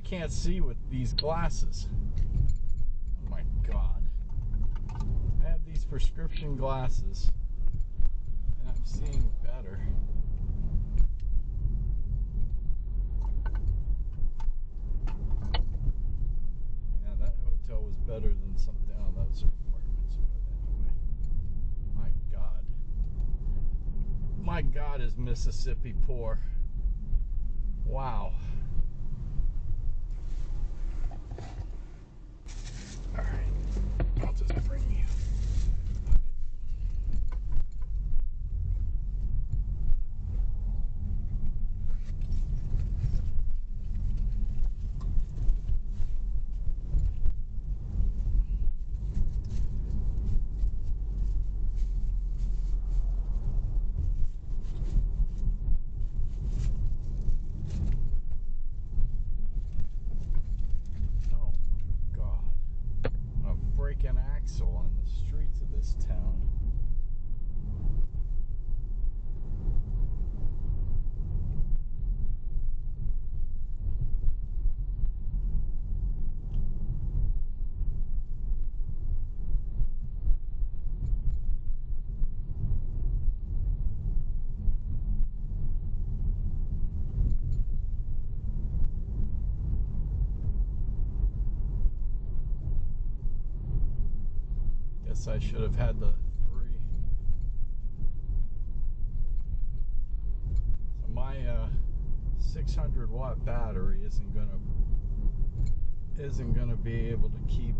can't see with these glasses. Oh my God. I have these prescription glasses and I'm seeing better. Yeah, that hotel was better than some down those apartments, but anyway. My God. My God, is Mississippi poor. Wow. Alright, I'll just bring you. An axle on the streets of this town. I should have had the 3. So my 600 watt battery isn't gonna be able to keep.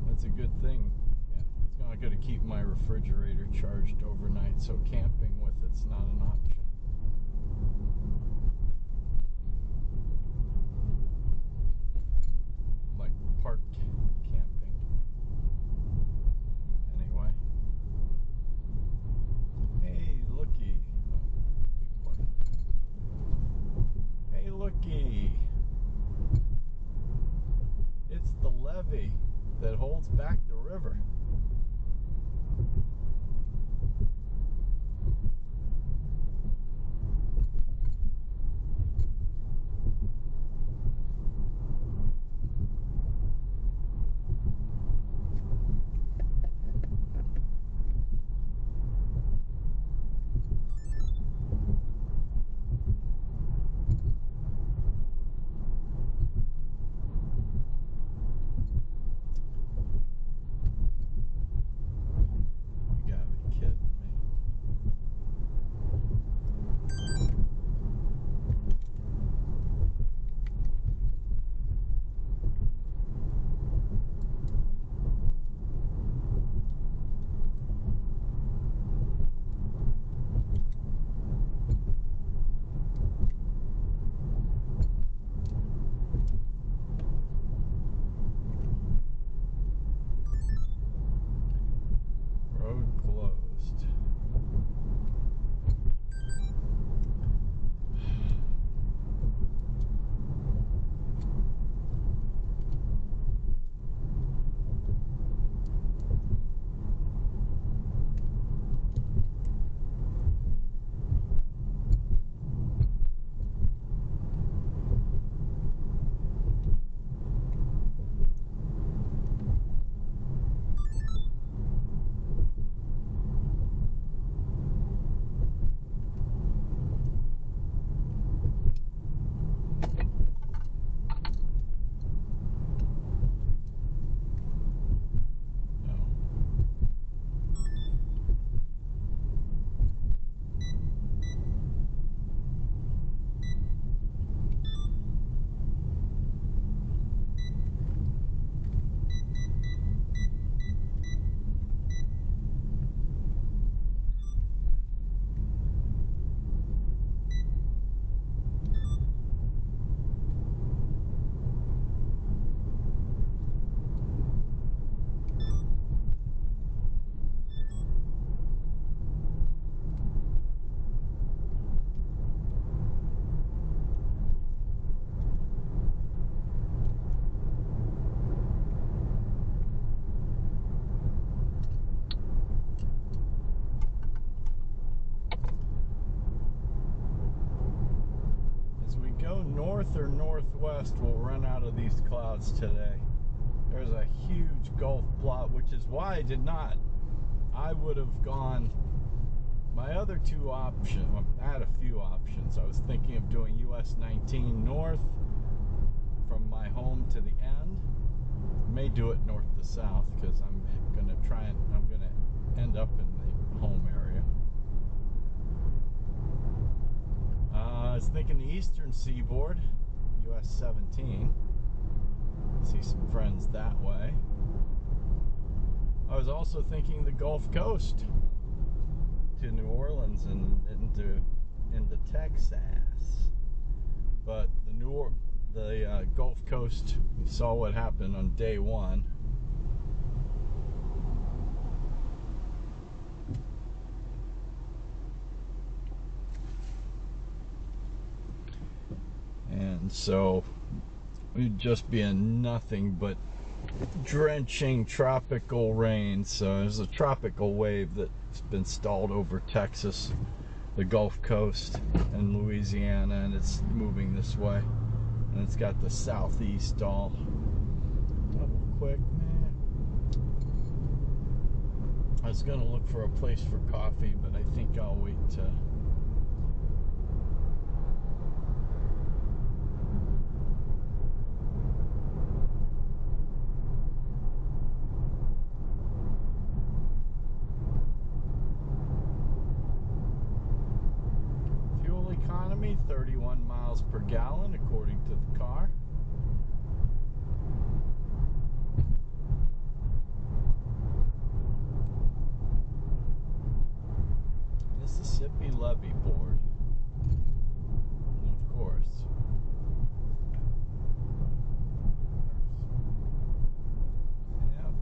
That's a good thing. Yeah, it's not gonna keep my refrigerator charged overnight. So camping with it's not an option. Like parked camping. Anyway. Hey, looky. Hey, looky. It's the levee that holds back the river. north or northwest will run out of these clouds today. There's a huge Gulf blot, which is why I did not. I would have gone, my other two options, well, I had a few options. I was thinking of doing US 19 north from my home to the end. I may do it north to south because I'm gonna end up in the home area. I was thinking the eastern seaboard, US 17. See some friends that way. I was also thinking the Gulf Coast to New Orleans and into Texas, but the Gulf Coast, we saw what happened on day one. And so we'd just be in nothing but drenching tropical rain. So there's a tropical wave that's been stalled over Texas, the Gulf Coast, and Louisiana, and it's moving this way. And it's got the southeast all. Double quick, man. I was gonna look for a place for coffee, but I think I'll wait to. Fuel economy, 31 miles per gallon according to the car. Mississippi levee board, of course. Yep.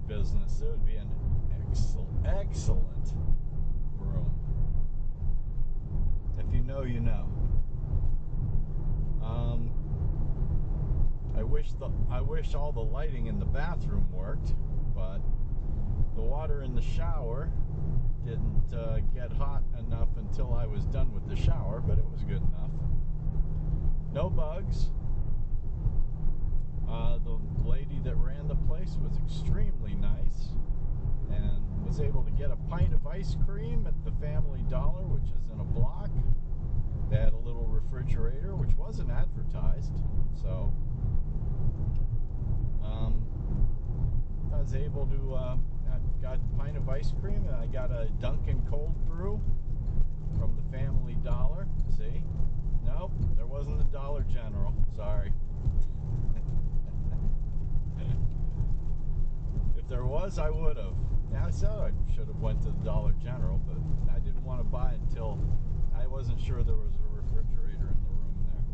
Business, it would be an excellent room. If you know, you know. I wish all the lighting in the bathroom worked, but the water in the shower didn't get hot enough until I was done with the shower, but it was good enough. No bugs. The lady that ran the place was extremely nice and was able to get a pint of ice cream at the Family Dollar, which is in a block. They had a little refrigerator, which wasn't advertised, so I was able to, I got a pint of ice cream, and I got a Dunkin' cold brew from the Family Dollar. See? Nope, there wasn't a Dollar General. Sorry. If there was, I would have. Yeah, I said I should have went to the Dollar General, but I didn't want to buy it until I wasn't sure there was a refrigerator in the room there.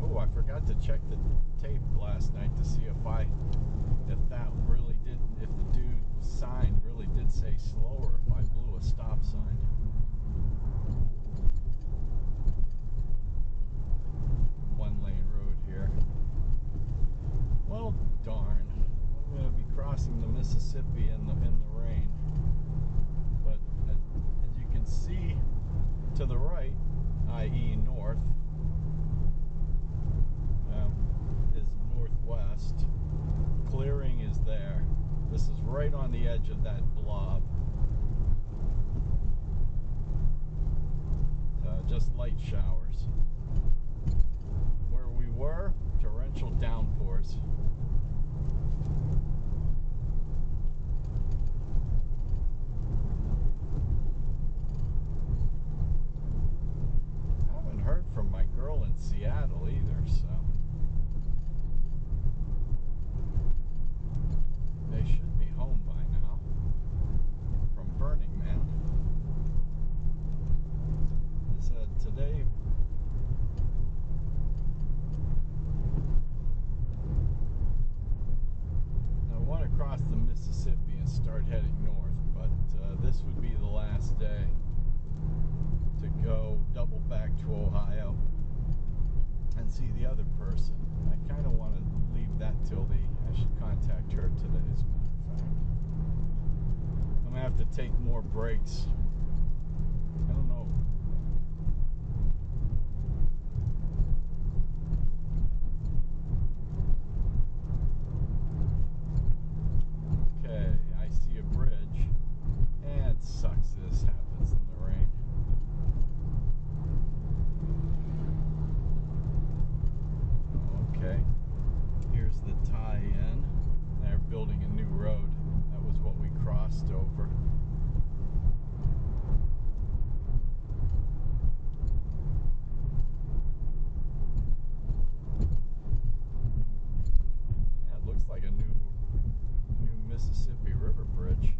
Oh, I forgot to check the tape last night to see if that really did, if the dude sign really did say slow, or if I blew a stop sign. One lane road here. Well, darn. I'm going to be crossing the Mississippi in the rain. But as you can see, i.e. north, is northwest. Clearing is there. This is right on the edge of that blob. Just light showers. Where we were, torrential downpours. I haven't heard from my girl in Seattle either, so they should be home by now from Burning Man. Today I want to cross the Mississippi and start heading north, but this would be the last day to go double back to Ohio and see the other person. I kind of want to leave that till I should contact her today, as a matter of fact. I'm going to have to take more breaks. I don't know. I see a bridge, and it sucks this happens in the rain. Okay, here's the tie-in. They're building a new road. That was what we crossed over. Yeah, it looks like a new Mississippi River Bridge.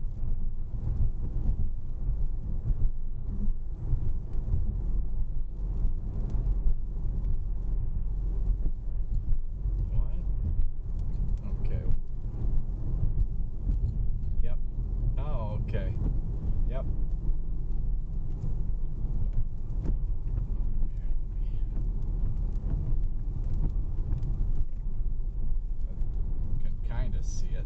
What? Okay. Yep. Oh, okay. Yep. I can kind of see it.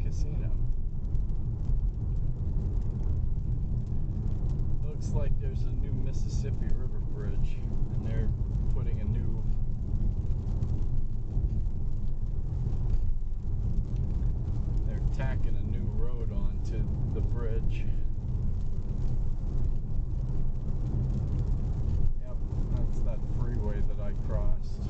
Casino. Looks like there's a new Mississippi River Bridge, and they're putting a new tacking a new road onto the bridge. Yep, that's that freeway that I crossed.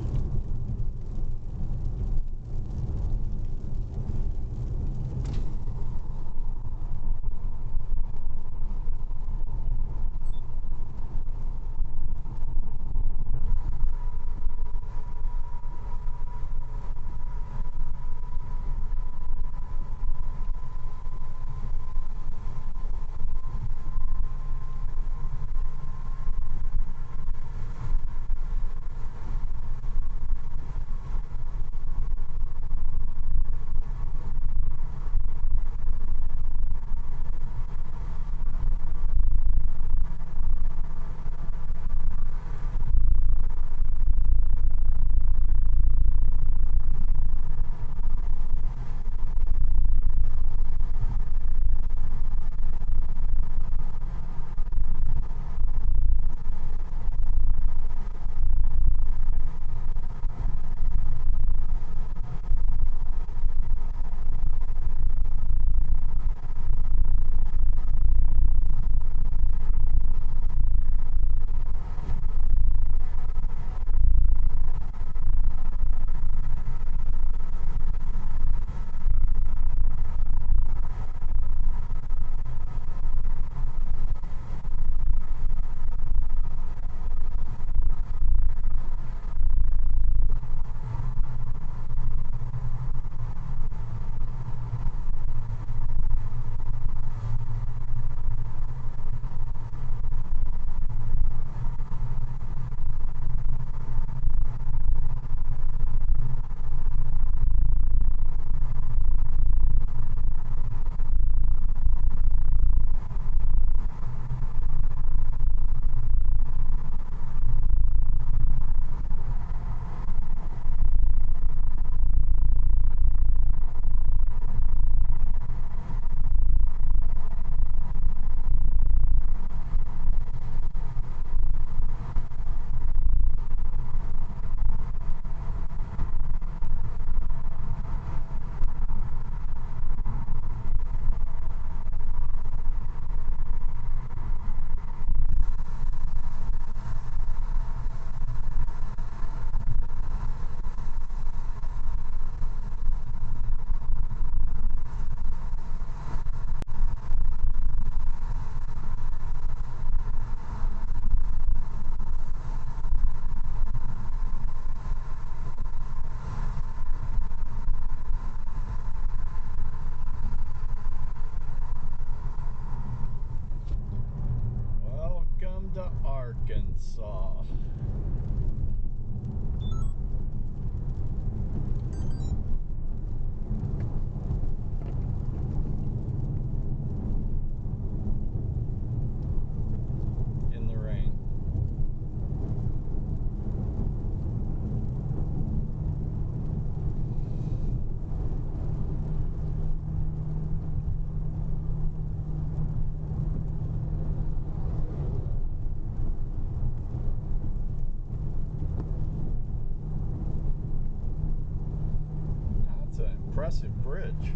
impressive bridge.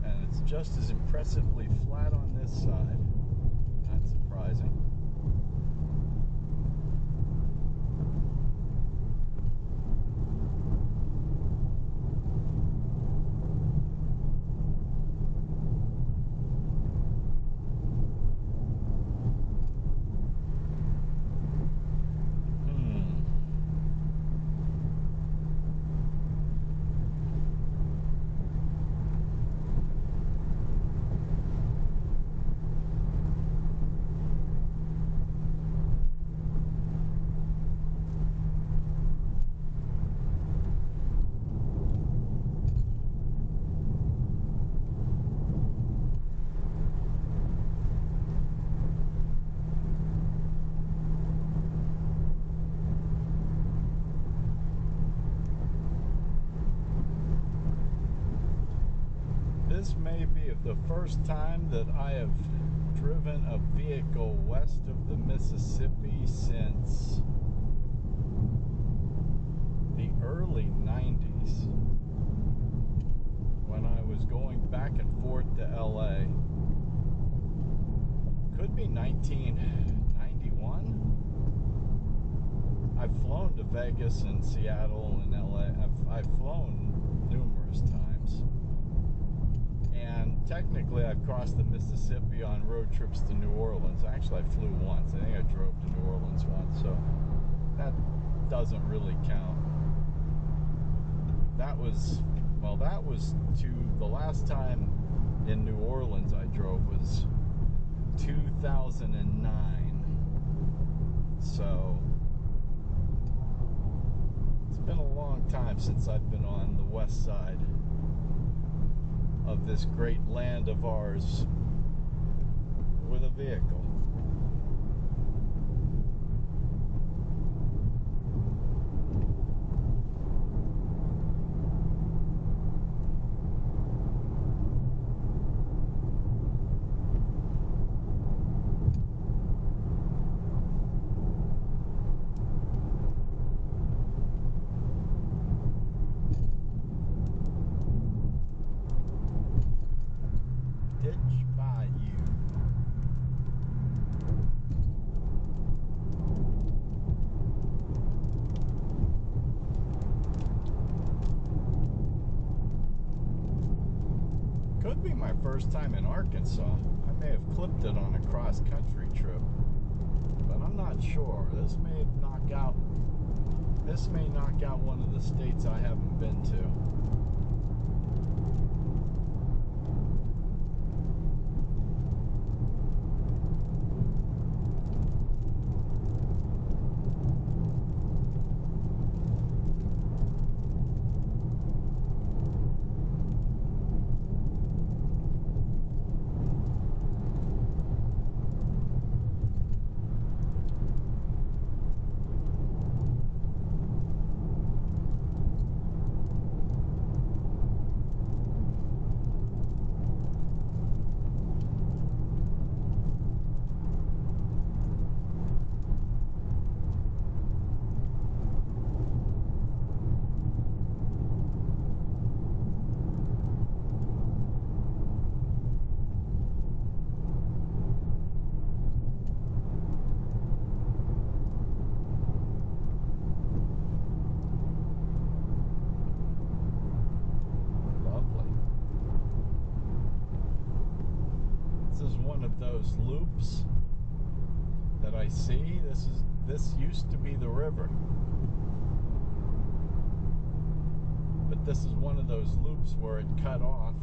And it's just as impressively flat on this side. Not surprising. This may be the first time that I have driven a vehicle west of the Mississippi since the early 90s, when I was going back and forth to LA. Could be 1991. I've flown to Vegas and Seattle and LA. I've flown numerous times. And technically, I've crossed the Mississippi on road trips to New Orleans. Actually, I flew once. I think I drove to New Orleans once, so that doesn't really count. That was to the last time in New Orleans I drove was 2009. So it's been a long time since I've been on the west side of this great land of ours with a vehicle. Could be my first time in Arkansas. I may have clipped it on a cross-country trip, but I'm not sure. This may knock out one of the states I haven't been to. Those loops that I see. This used to be the river, but this is one of those loops where it cut off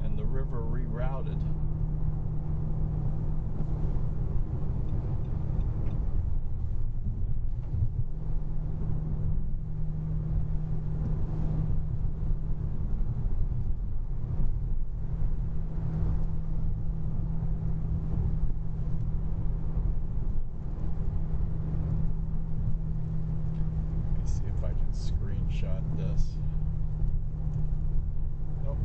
and the river rerouted. Screenshot this. Nope.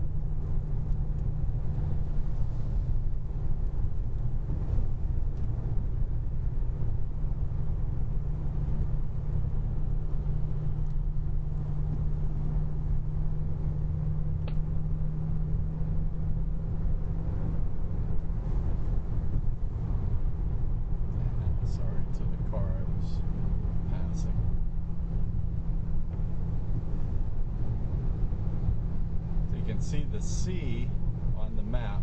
see on the map,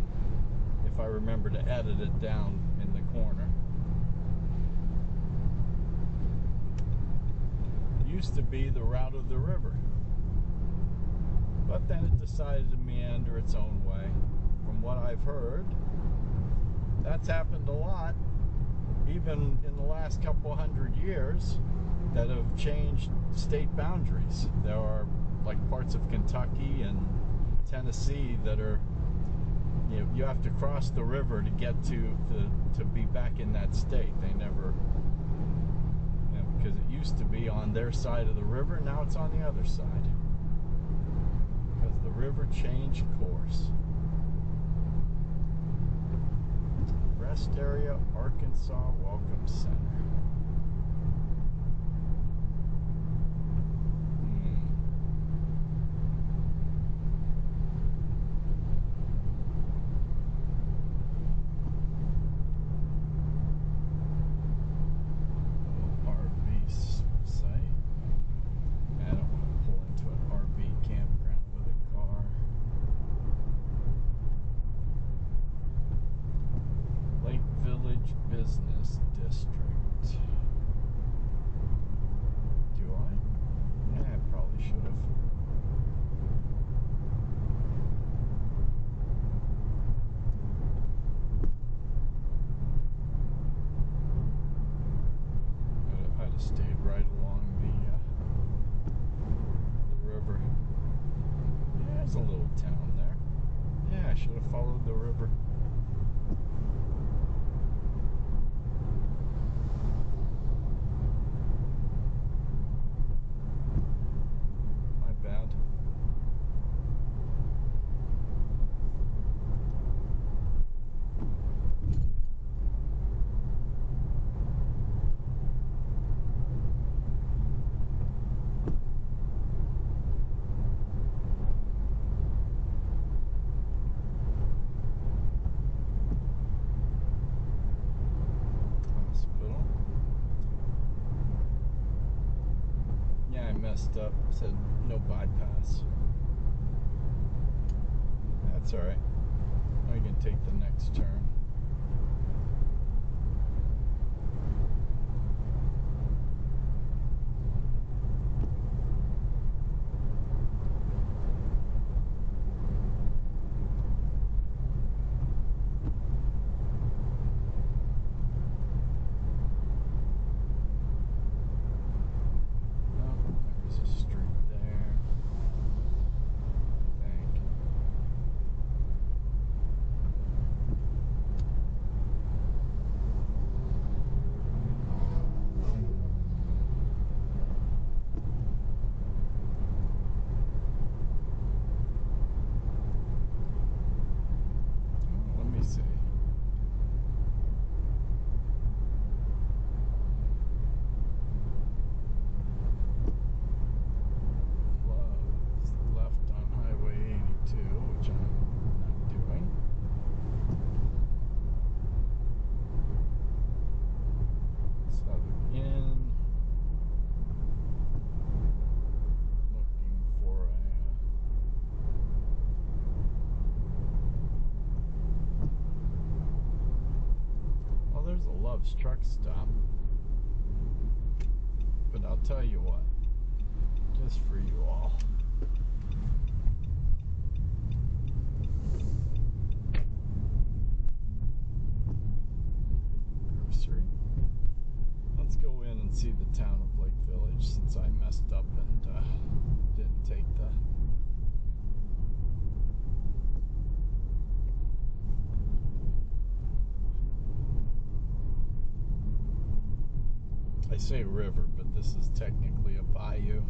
if I remember to edit it down in the corner, used to be the route of the river. But then it decided to meander its own way. From what I've heard, that's happened a lot, even in the last couple hundred years, that have changed state boundaries. There are like parts of Kentucky and Tennessee that are, you know, you have to cross the river to get to be back in that state. They never, you know, because it used to be on their side of the river, now it's on the other side. Because the river changed course. Rest Area, Arkansas Welcome Center. Business District. Do I? Yeah, I probably should have. I'd have stayed right along the river. Yeah, there's a little town there. Yeah, I should have followed the river. Messed up, said no bypass. That's alright. I can take the next turn. Truck stop, but I'll tell you what, just for you all, grocery. Let's go in and see the town of Lake Village, since I messed up and didn't take the I say river, but this is technically a bayou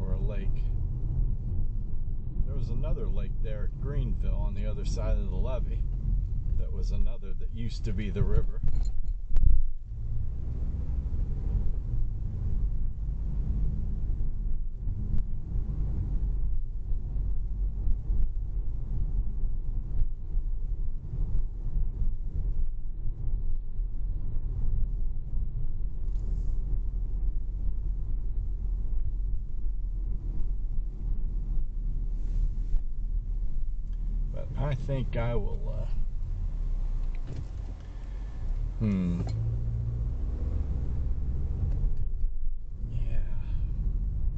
or a lake. There was another lake there at Greenville on the other side of the levee that was another that used to be the river. think I will, yeah,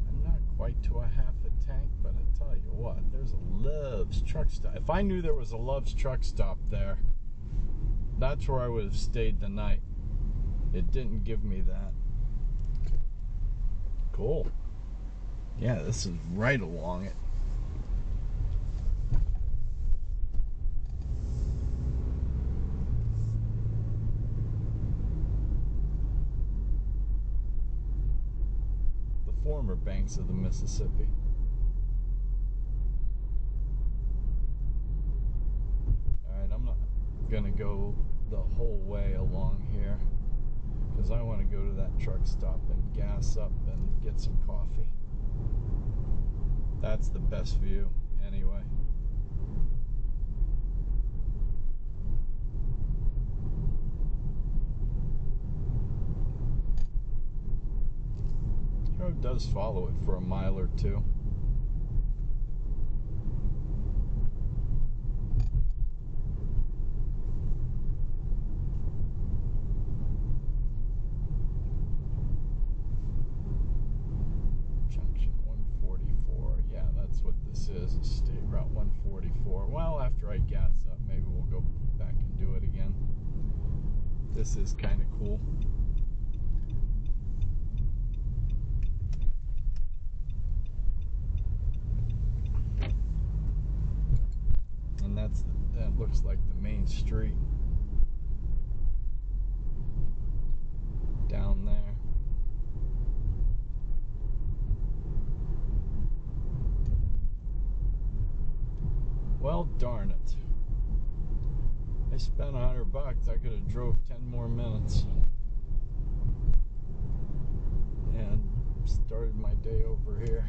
I'm not quite to a half a tank, but I tell you what, there's a Love's truck stop. If I knew there was a Love's truck stop there, that's where I would have stayed the night. It didn't give me that. Cool. Yeah, this is right along it. The former banks of the Mississippi. Alright, I'm not gonna go the whole way along here because I want to go to that truck stop and gas up and get some coffee. That's the best view anyway. The road does follow it for a mile or two. Is State Route 144. Well, after I gas up, maybe we'll go back and do it again. This is kind of cool. And that looks like the main street down there. Well, darn it. I spent $100. I could have drove 10 more minutes and started my day over here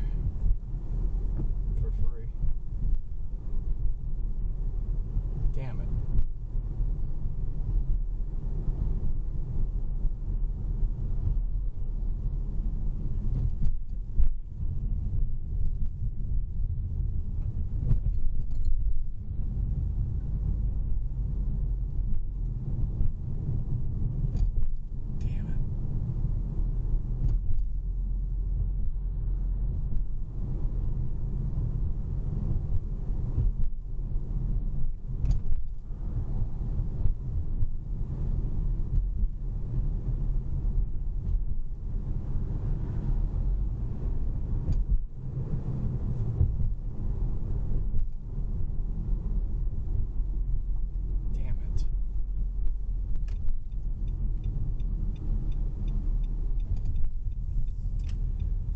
for free. Damn it.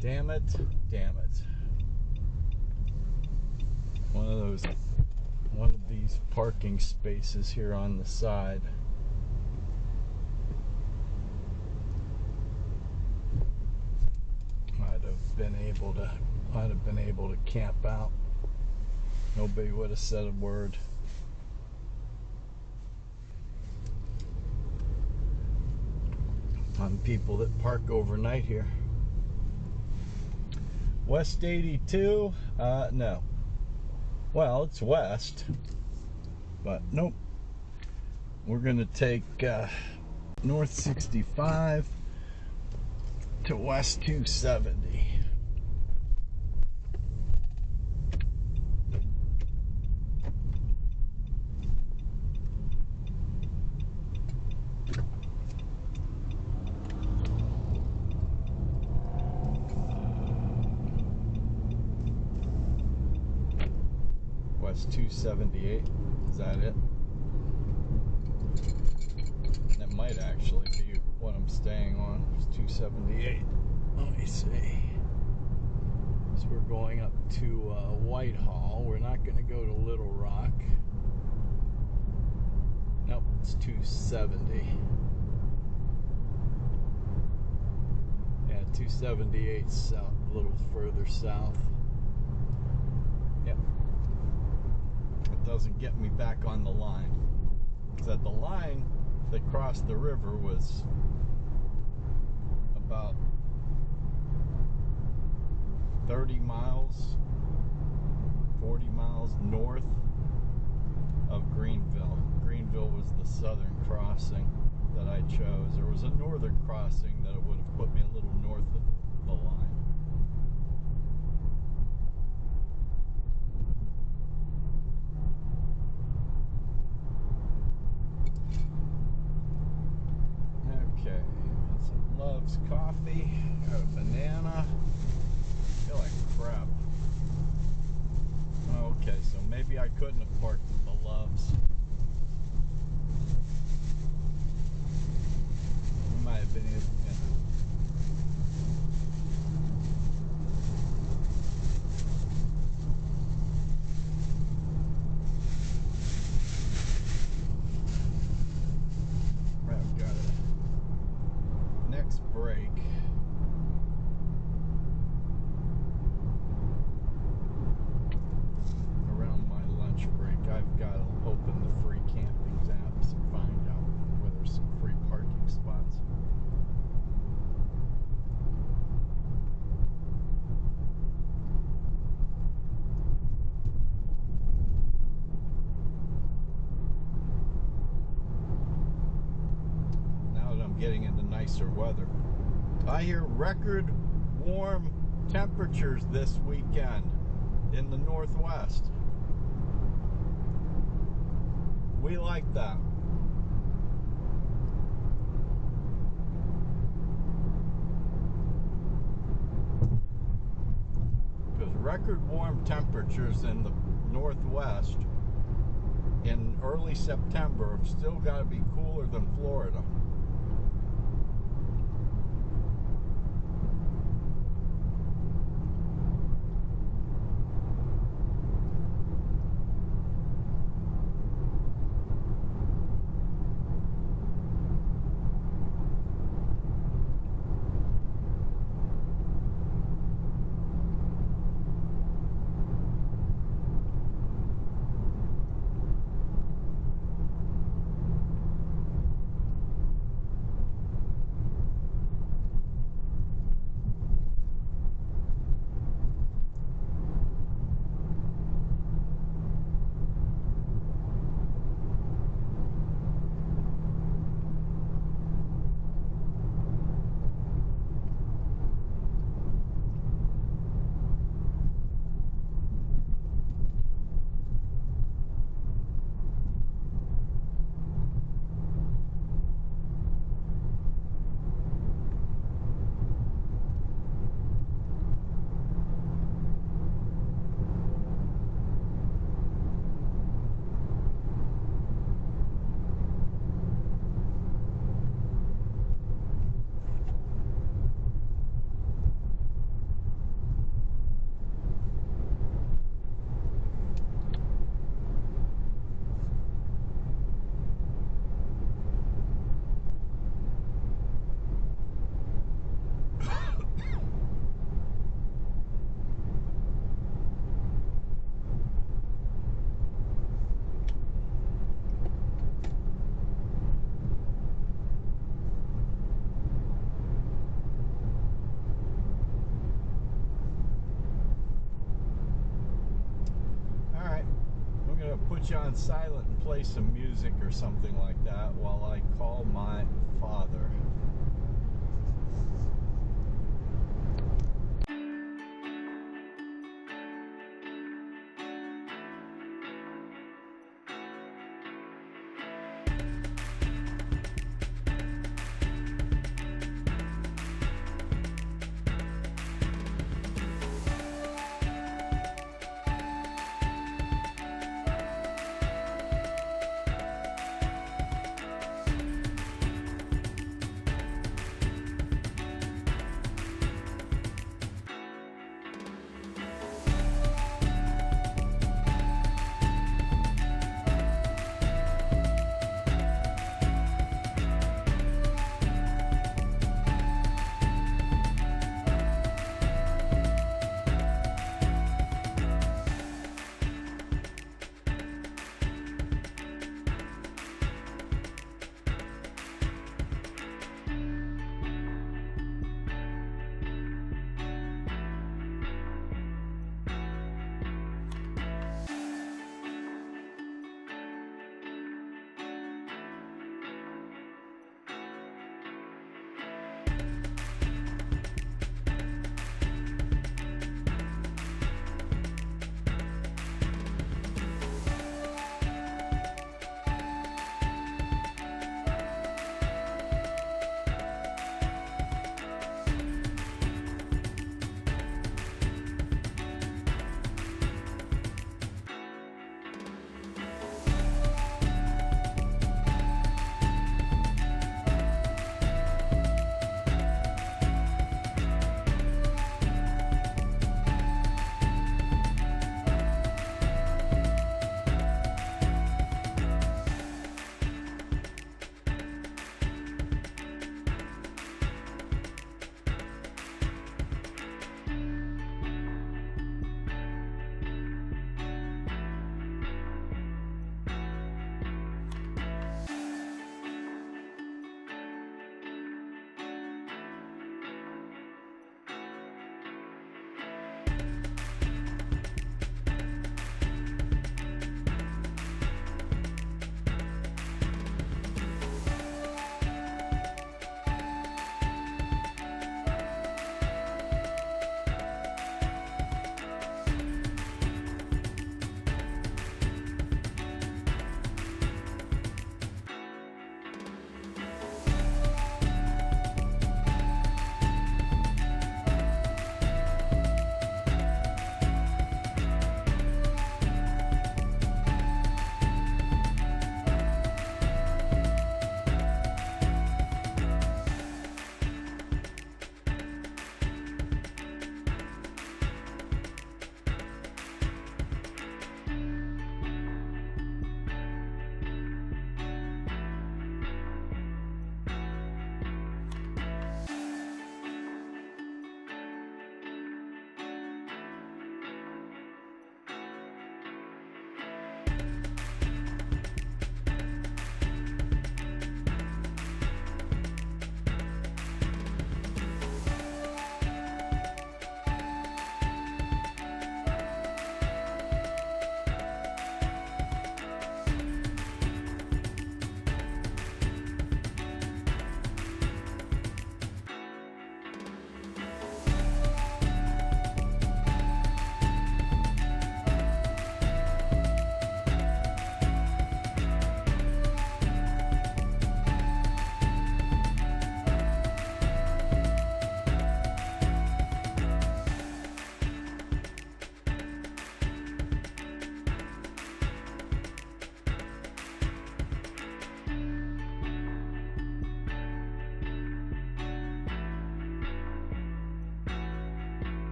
Damn it, damn it. One of these parking spaces here on the side. Might have been able to camp out. Nobody would have said a word. On people that park overnight here. West 82, no. Well, it's west, but nope. We're gonna take North 65 to West 270. West 278, is that it? That might actually be what I'm staying on. It's 278. Let me see. So we're going up to Whitehall. We're not going to go to Little Rock. Nope, it's 270. Yeah, 278 south, a little further south. Yep. It doesn't get me back on the line. Because the line that crossed the river was about 30 miles, 40 miles north of Greenville. Greenville was the southern crossing that I chose. There was a northern crossing that would have put me a little north of the line. Okay, some Love's coffee, got a banana. I feel like crap. Okay, so maybe I couldn't have parked at the Love's. We might have been able to. I've got a next break. Around my lunch break, I've got to open the free campings apps and find out where there's some free parking spots. Now that I'm getting into nicer weather, I hear record warm temperatures this weekend in the Northwest. We like that. Because record warm temperatures in the Northwest in early September have still got to be cooler than Florida. Put you on silent and play some music or something like that while I call my father.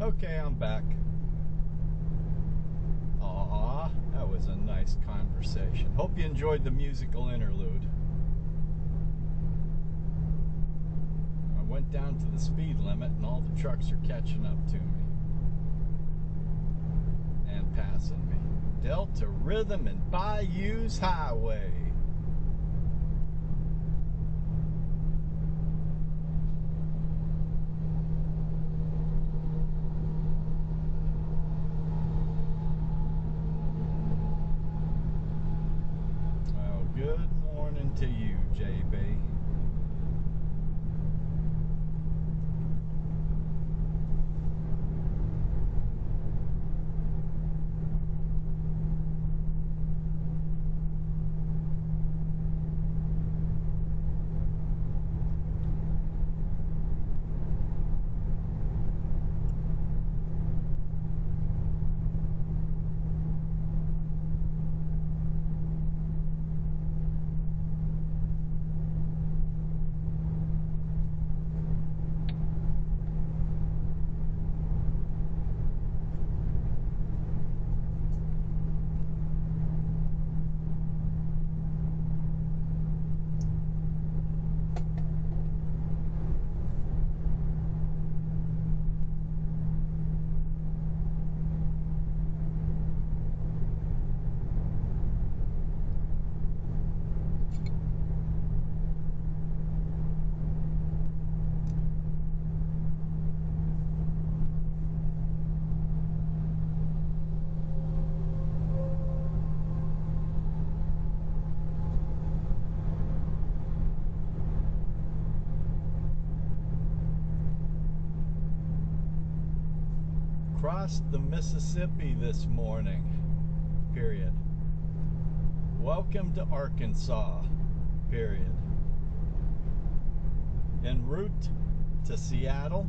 Okay, I'm back. Aw, that was a nice conversation. Hope you enjoyed the musical interlude. I went down to the speed limit and all the trucks are catching up to me and passing me. Delta Rhythm and Bayous Highway. Well, good morning to you, JB. Crossed the Mississippi this morning, period. Welcome to Arkansas, period. En route to Seattle,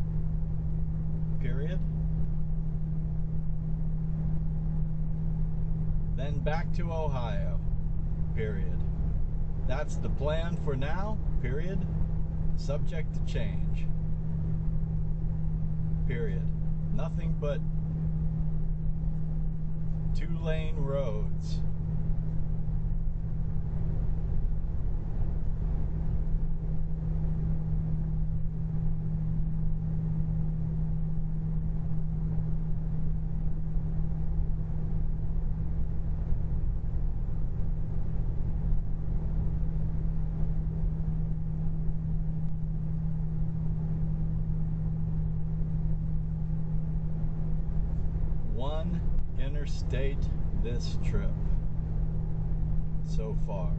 period. Then back to Ohio, period. That's the plan for now, period. Subject to change, period. Nothing but 2-lane roads. One interstate this trip so far.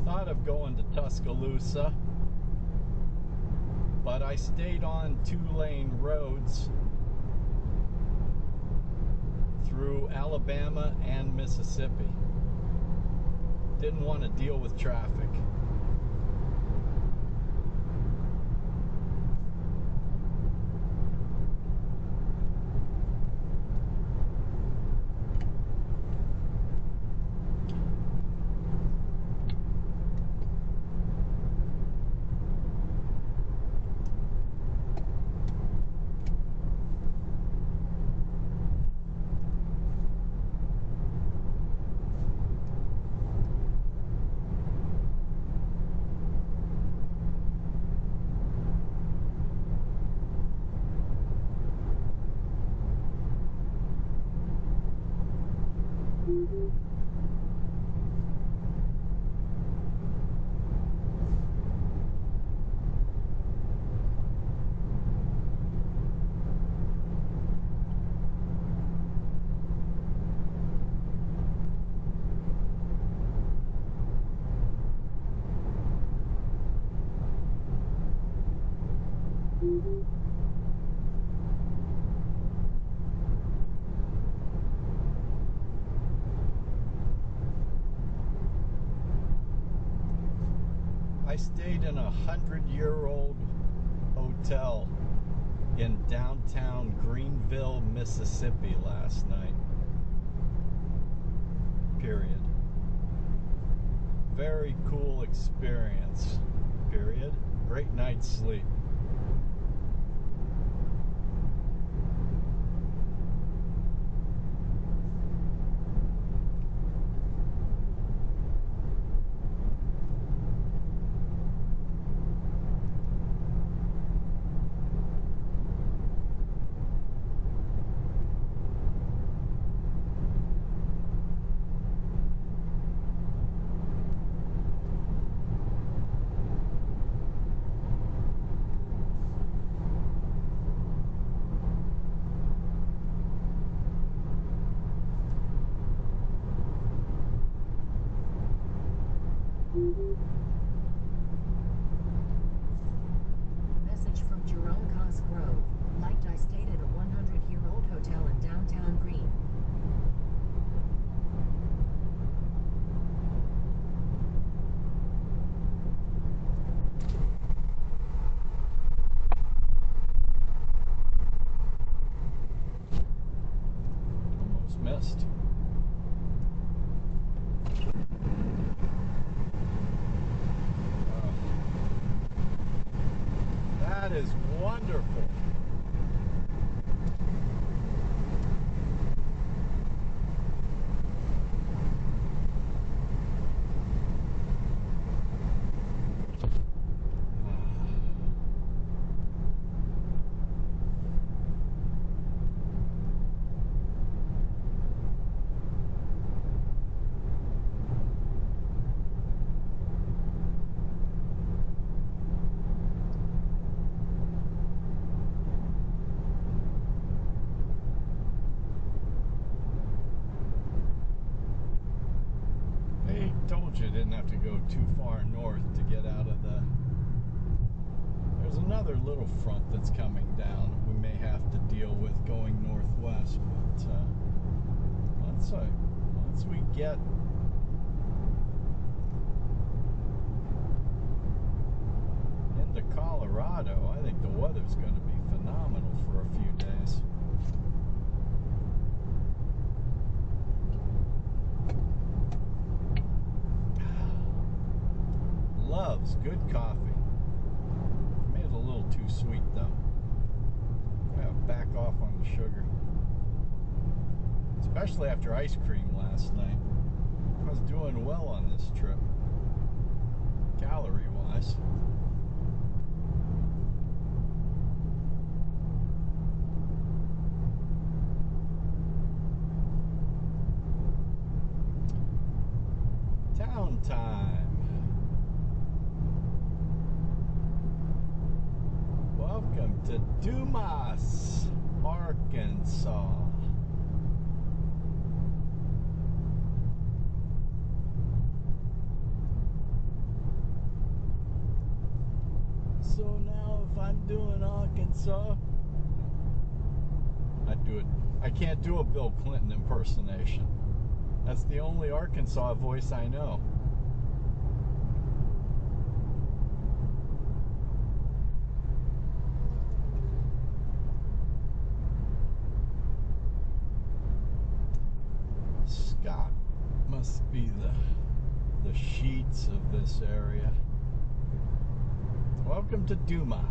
Thought of going to Tuscaloosa, but I stayed on 2-lane roads through Alabama and Mississippi. Didn't want to deal with traffic. I stayed in a 100-year-old hotel in downtown Greenville, Mississippi last night. Period. Very cool experience. Period. Great night's sleep. Message from Jerome Cosgrove. Liked I stayed at a 100-year-old hotel in downtown Green. Almost missed. That is wonderful. Told you didn't have to go too far north to get out of the... There's another little front that's coming down we may have to deal with going northwest, but once we get into Colorado, I think the weather's going to be phenomenal for a few days. Loves good coffee. Made it a little too sweet though. Gotta back off on the sugar. Especially after ice cream last night. I was doing well on this trip, calorie wise. Town time. Welcome to Dumas, Arkansas. So now if I'm doing Arkansas, I do it. I can't do a Bill Clinton impersonation. That's the only Arkansas voice I know. Scott must be the sheets of this area. Welcome to Dumas.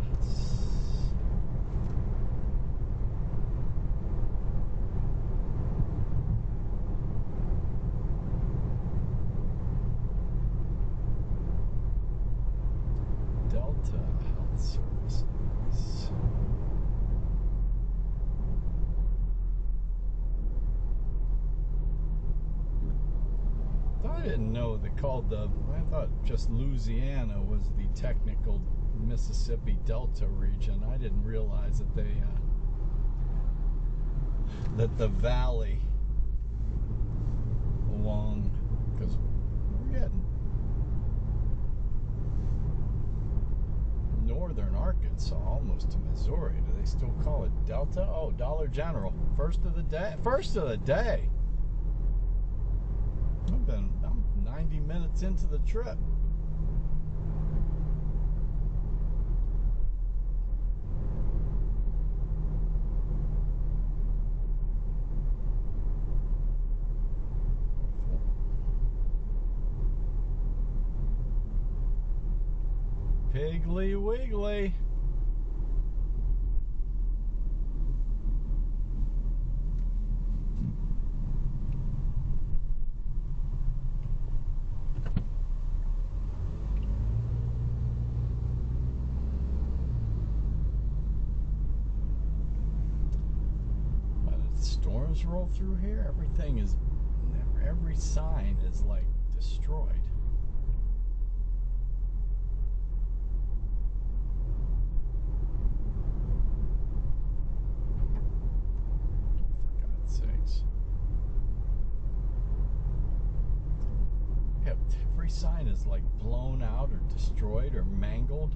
Delta Health Services. I didn't know they called I thought just Louisiana was the technical Mississippi Delta region. I didn't realize that that the valley along, because we're getting northern Arkansas, almost to Missouri. Do they still call it Delta? Oh, Dollar General. First of the day. First of the day. I'm 90 minutes into the trip. Piggly Wiggly. Storms roll through here, every sign is like destroyed. For God's sakes. Yeah, every sign is like blown out or destroyed or mangled.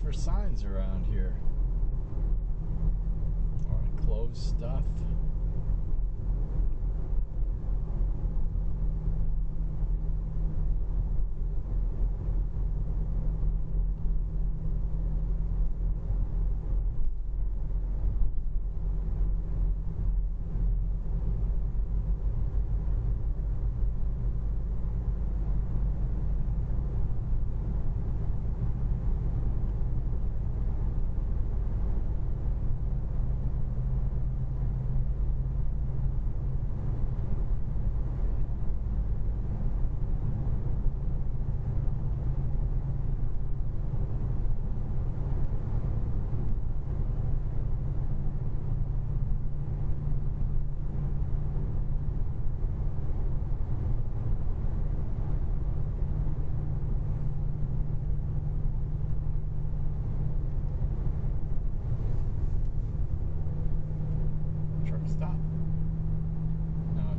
For signs around here. All right, closed stuff.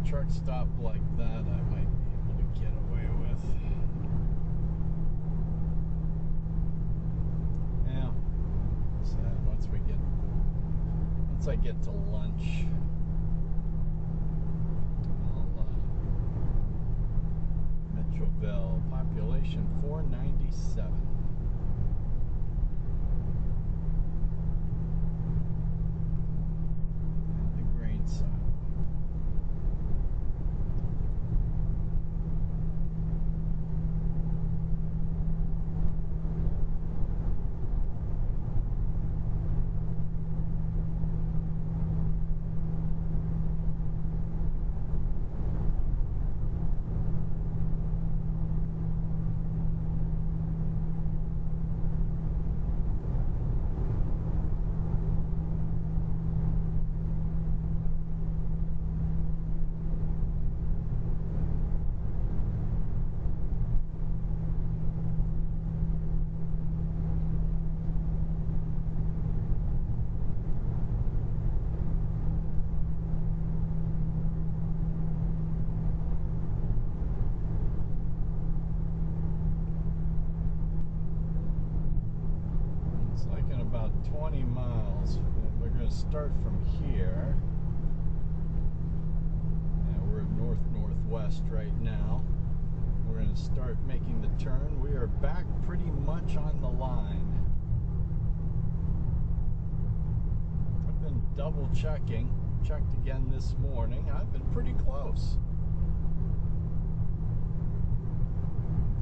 Truck stop like that, I might be able to get away with. Yeah. So once I get to lunch, Mitchellville, population 497. And the grain silo. about 20 miles. And we're going to start from here. We're north-northwest right now. We're going to start making the turn. We are back pretty much on the line. I've been double checking. Checked again this morning. I've been pretty close.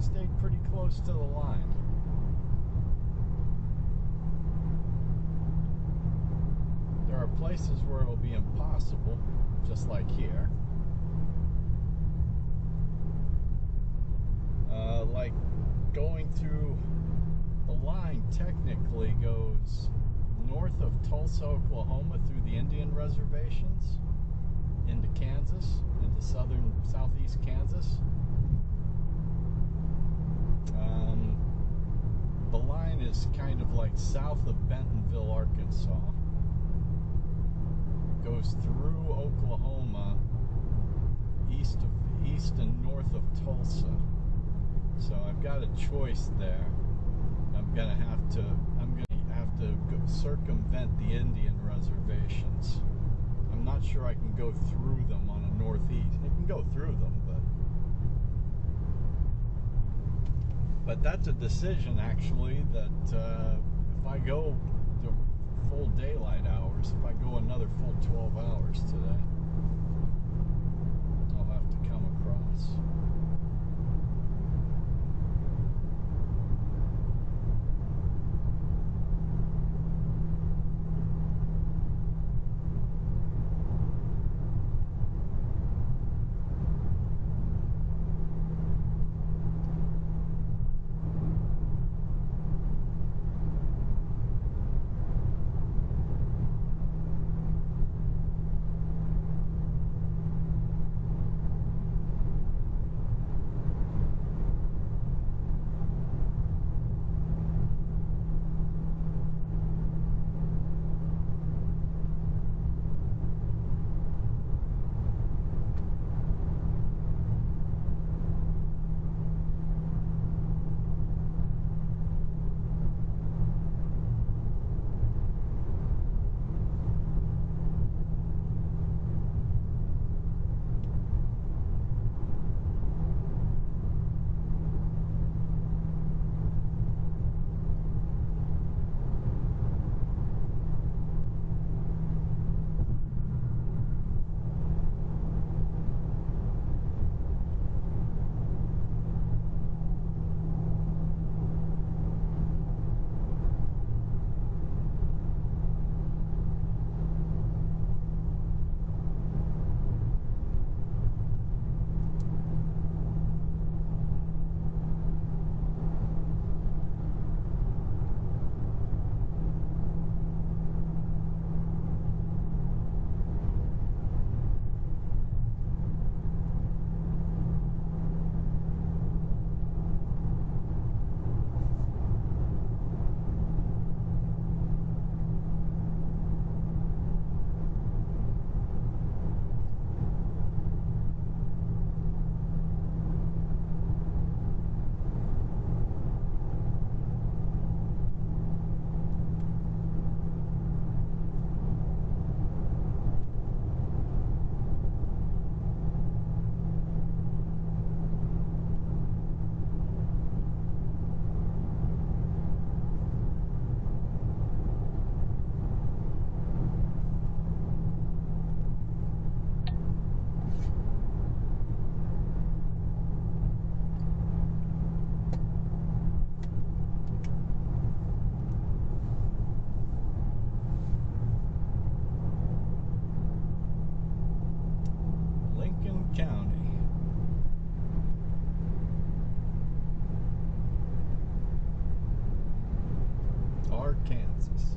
Stayed pretty close to the line. There are places where it'll be impossible, just like here. Like going through the line technically goes north of Tulsa, Oklahoma through the Indian reservations into Kansas, into southeast Kansas. The line is kind of like south of Bentonville, Arkansas. Goes through Oklahoma, east and north of Tulsa. So I've got a choice there. I'm gonna have to circumvent the Indian reservations. I'm not sure I can go through them on a northeast. I can go through them, but that's a decision actually that if I go to full daylight hours, if I go another full 12 hours today, I'll have to come across. Kansas.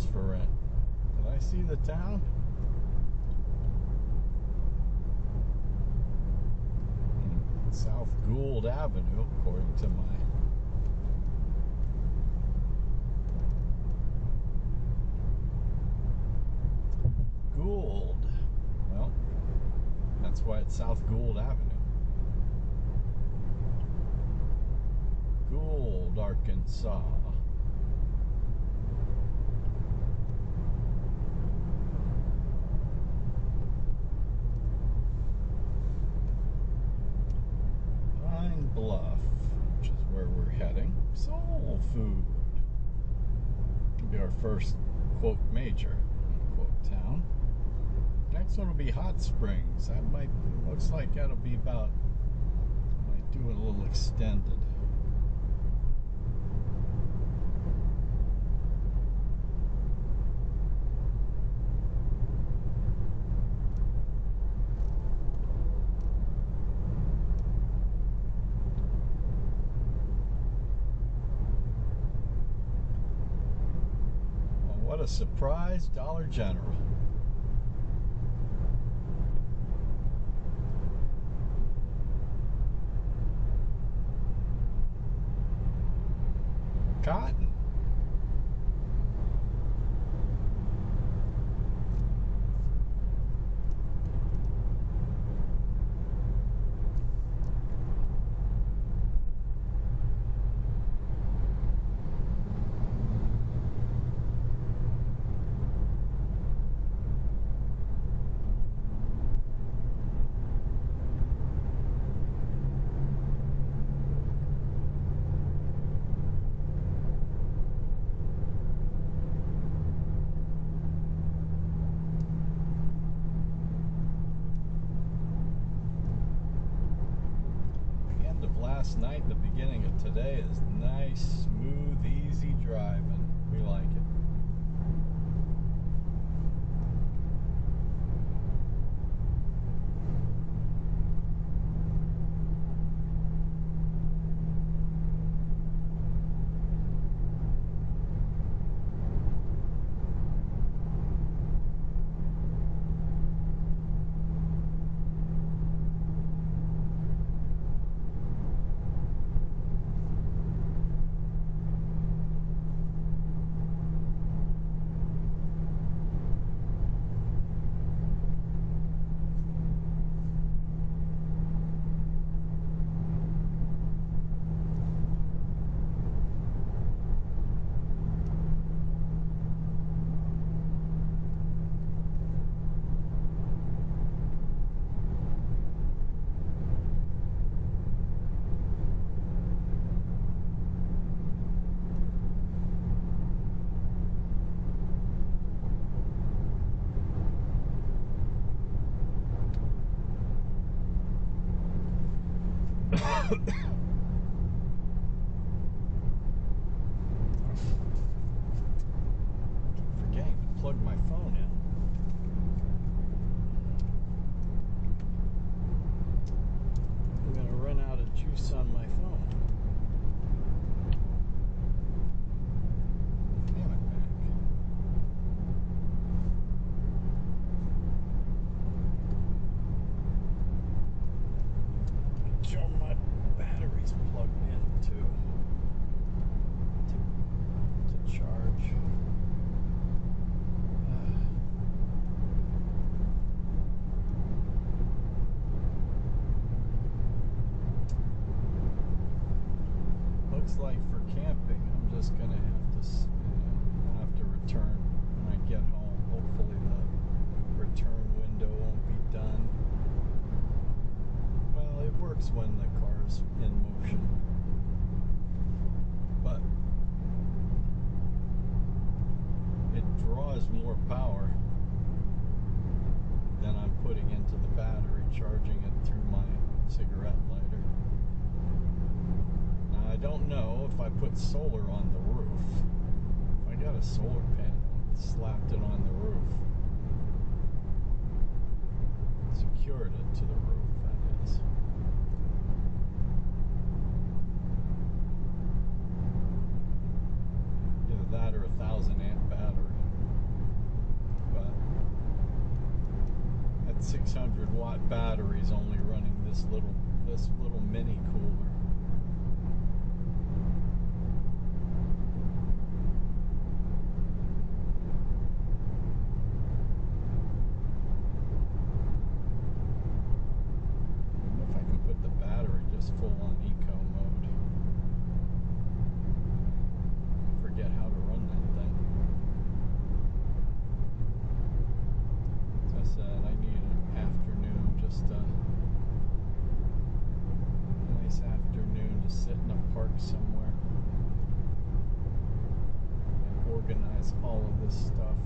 house for rent. Can I see the town? South Gould Avenue, according to my Gould. Well, that's why it's South Gould Avenue. Gould, Arkansas. Pine Bluff, which is where we're heading. Soul food. It'll be our first, quote, major, unquote, town. Next one will be Hot Springs. That looks like that'll be about, might do it a little extended. Well, what a surprise, Dollar General. Cotton. Last night, the beginning of today is nice, smooth, easy driving. We like it. Forgetting to plug my phone in. I'm gonna run out of juice on my phone. Damn it, Mac. Show my batteries plugged in to charge. Looks like for camping, I'm just gonna have to return when I get home. Hopefully the return window won't be done. Well, it works when the car's in motion, but it draws more power than I'm putting into the battery, charging it through my cigarette lighter. Now, I don't know if I put solar on the roof. If I got a solar panel, slapped it on the roof, secured it to the roof, that is. Either that or a 1,000 amp battery. watt batteries only running this little mini cooler. If I can put the battery just full on eco mode. I forget how to run that thing. As I said, I need an afternoon, just a nice afternoon to sit in a park somewhere and organize all of this stuff.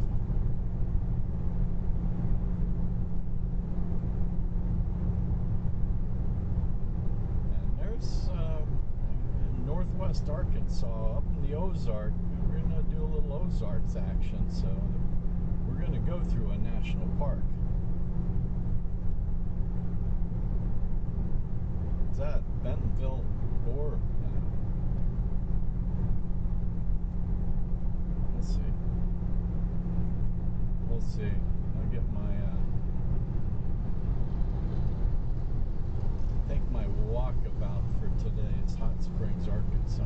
And there's in northwest Arkansas, up in the Ozark, we're going to do a little Ozarks action, so we're going to go through a national park. Is that Bentonville or let's see. We'll see. I'll get my I think my walkabout for today is Hot Springs, Arkansas.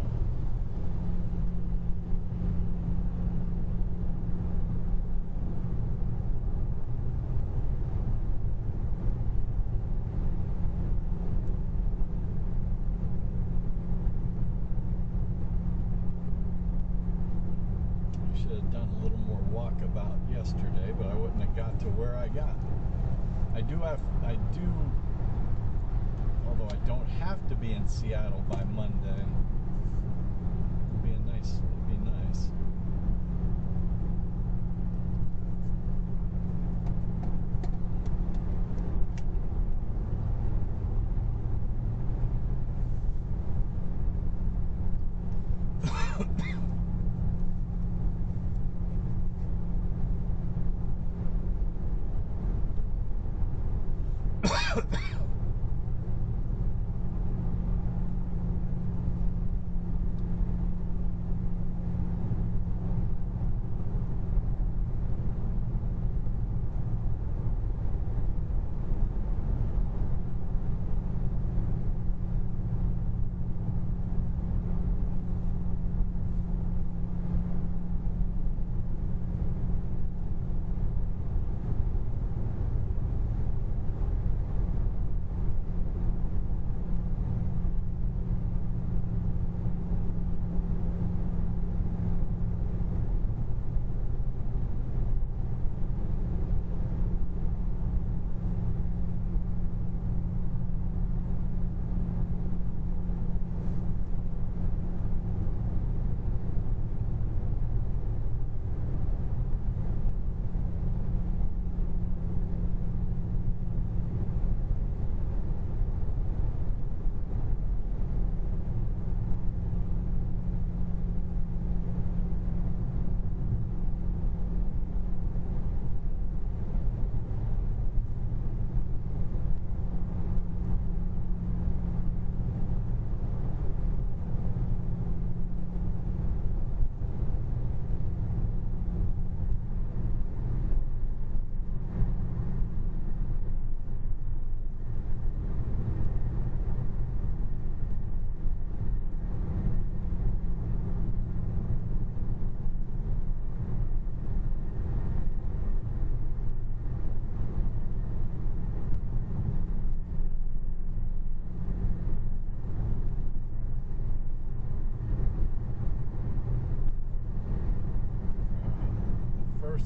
Walkabout yesterday, but I wouldn't have got to where I got. Although I don't have to be in Seattle by Monday. It'd be nice.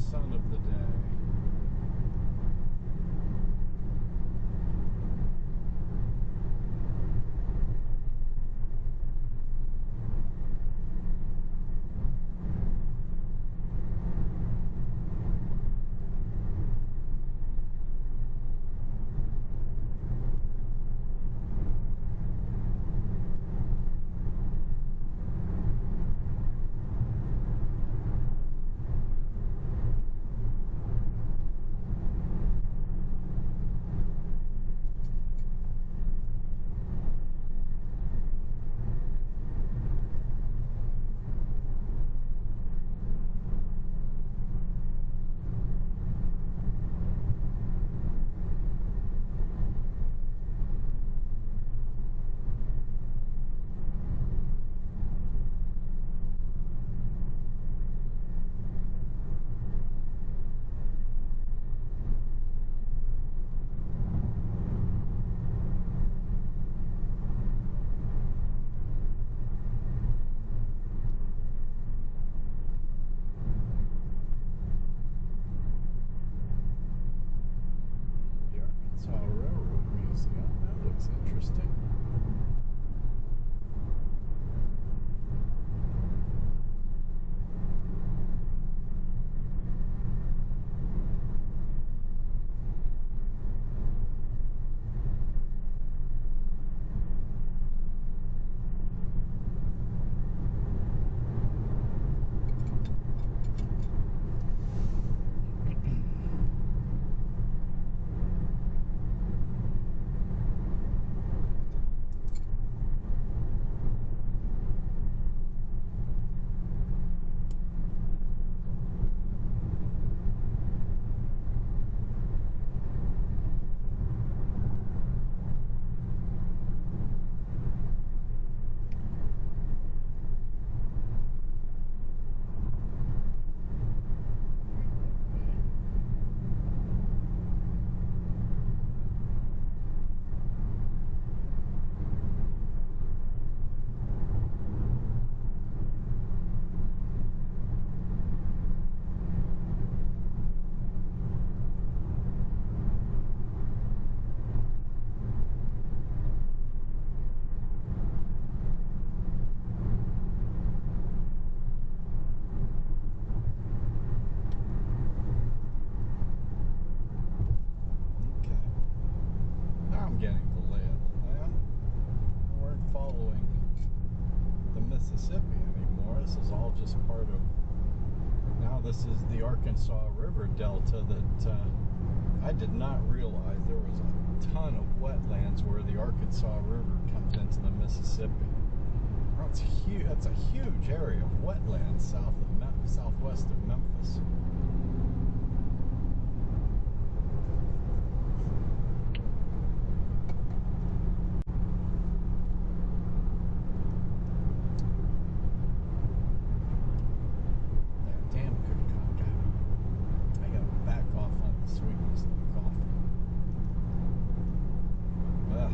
Sun of the day. following the Mississippi anymore. This is all just part of, now this is the Arkansas River Delta that I did not realize there was a ton of wetlands where the Arkansas River comes into the Mississippi. That's huge. That's a huge area of wetlands southwest of Memphis. That damn good cock. I gotta back off on the sweetness of the coffee. Ugh.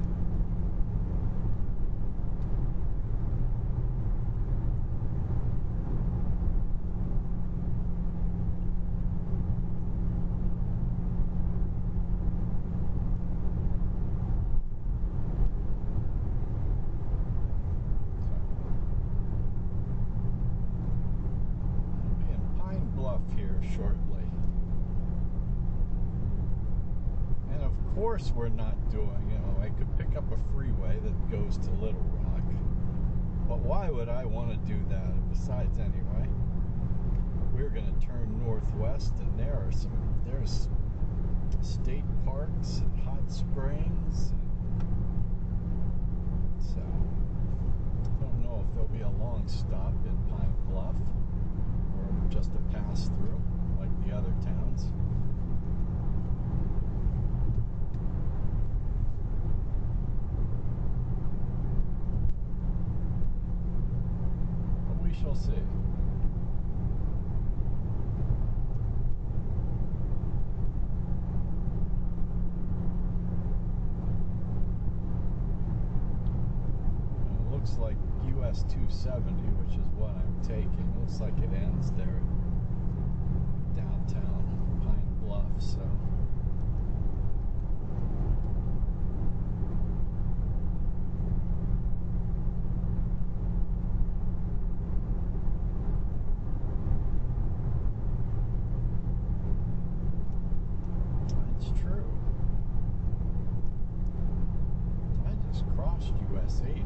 Shortly. And of course we're not doing, I could pick up a freeway that goes to Little Rock, but why would I want to do that? Besides, anyway, we're going to turn northwest, and there's state parks and hot springs, so I don't know if there'll be a long stop in Pine Bluff or just a pass through like the other towns. But we shall see. It looks like US 270, which is what I'm taking. Looks like it ends there at downtown Pine Bluff, so that's true. I just crossed US 80.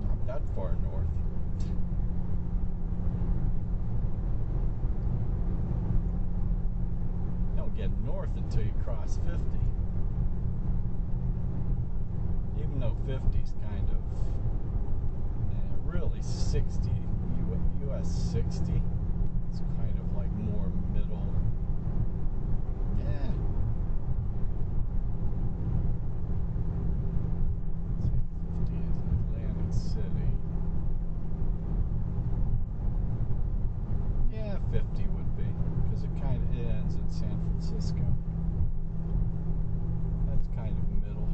Not that far north. You don't get north until you cross 50. Even though 50 is kind of really 60, US 60. It's kind of like more middle. Yeah. Let's see, 50 is Atlantic City. Yeah, 50 would be, because it ends in San Francisco. That's kind of middle.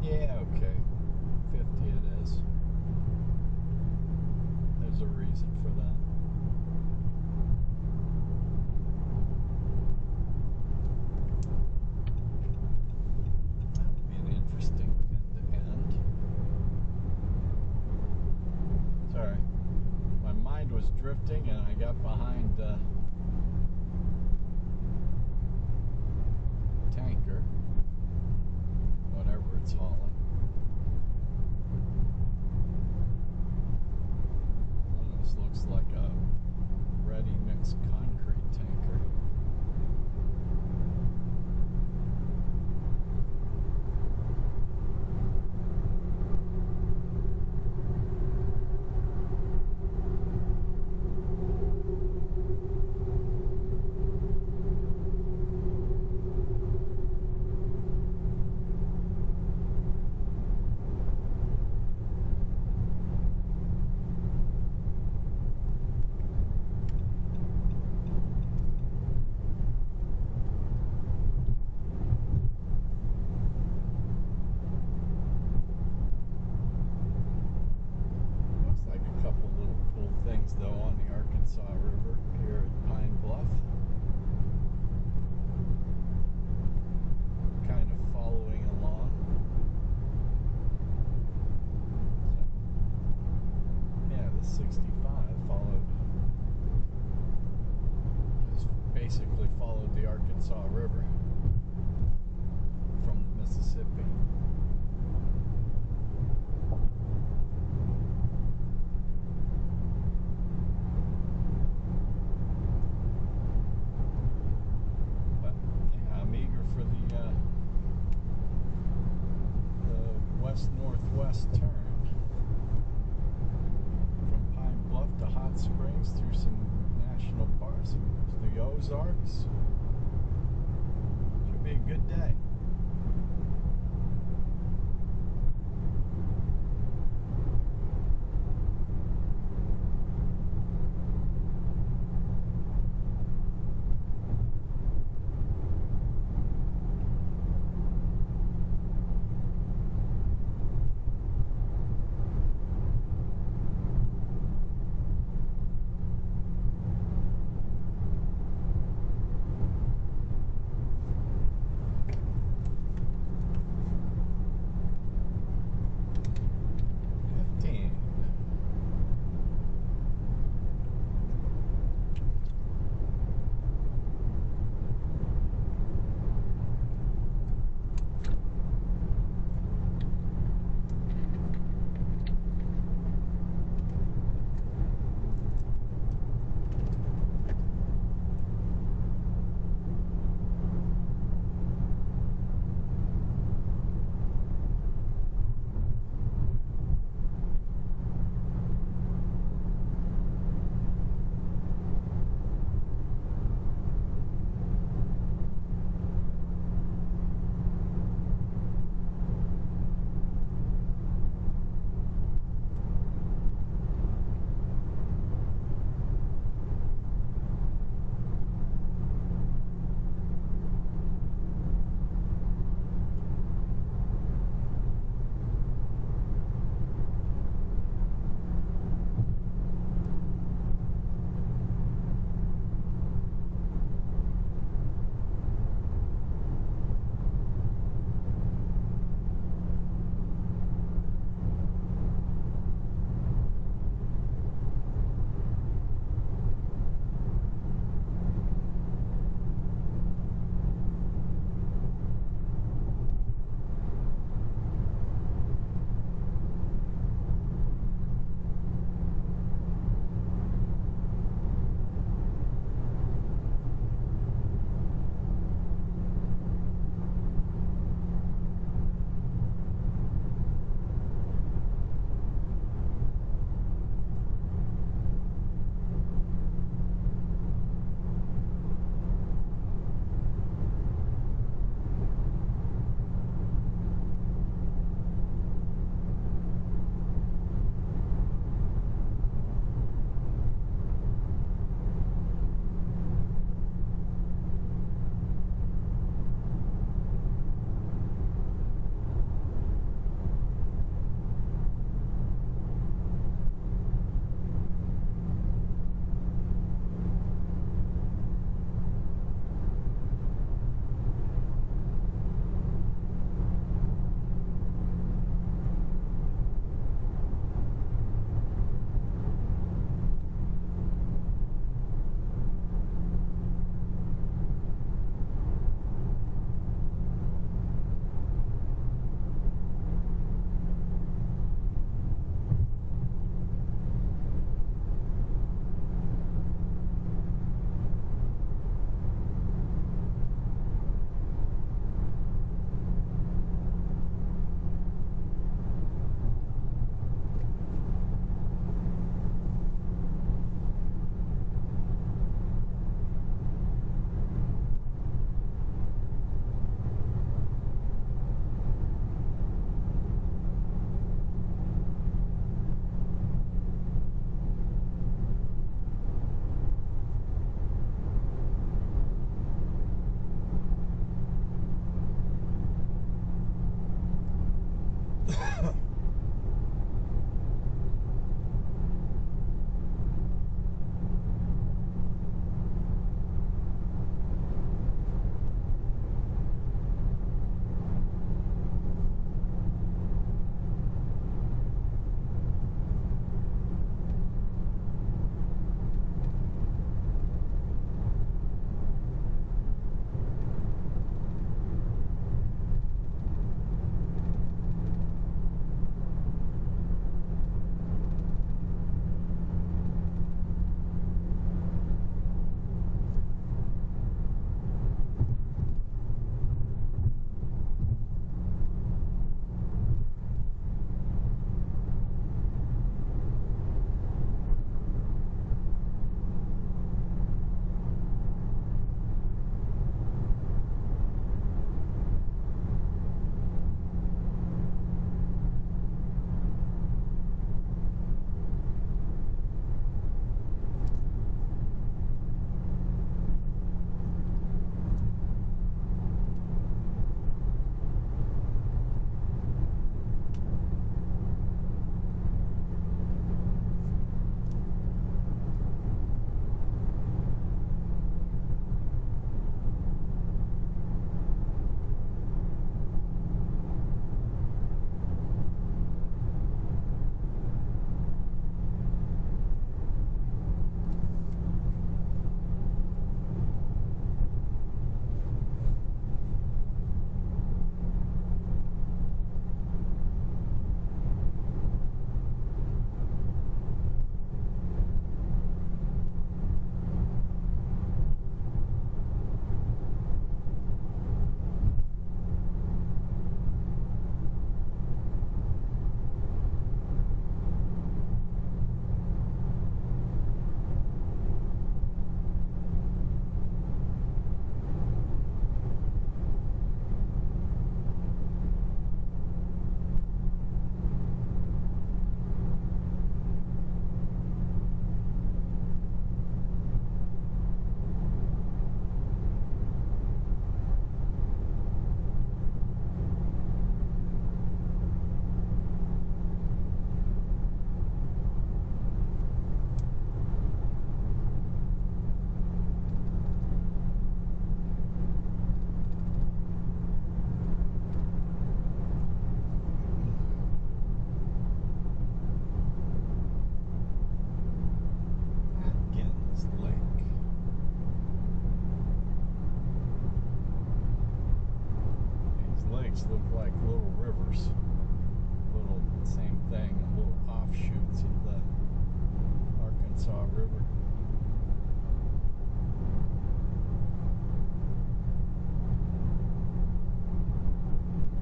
Yeah, okay. 50 it is. There's a reason for that. That would be an interesting end to end. Sorry. My mind was drifting and I got behind tanker, whatever it's hauling. Almost looks like a ready mixed concrete tanker. Though on the Arkansas River here at Pine Bluff, kind of following along. So, yeah, the 65 basically followed the Arkansas River. fast turn from Pine Bluff to Hot Springs through some national parks to the Ozarks. Should be a good day. these look like little rivers. Little, same thing, little offshoots of the Arkansas River.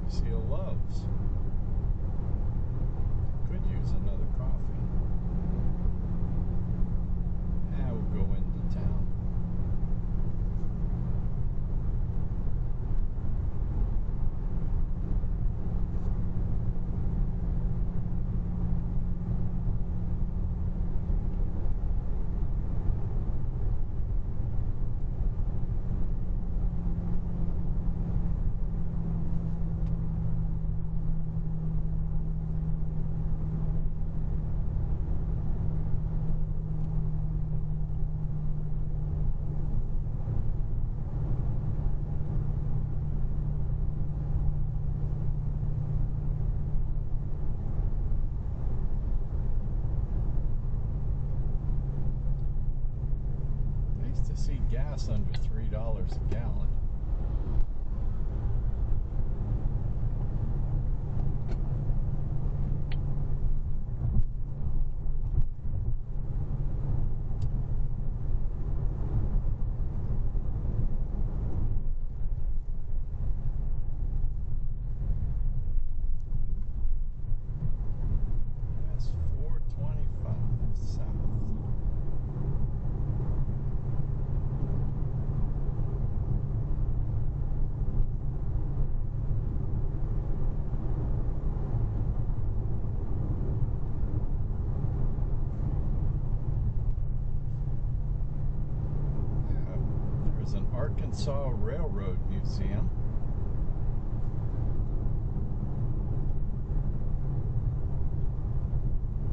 Lucille loves. Could use another coffee. Now we'll go into town. See gas under $3 a gallon. That's 425 south. Arkansas Railroad Museum.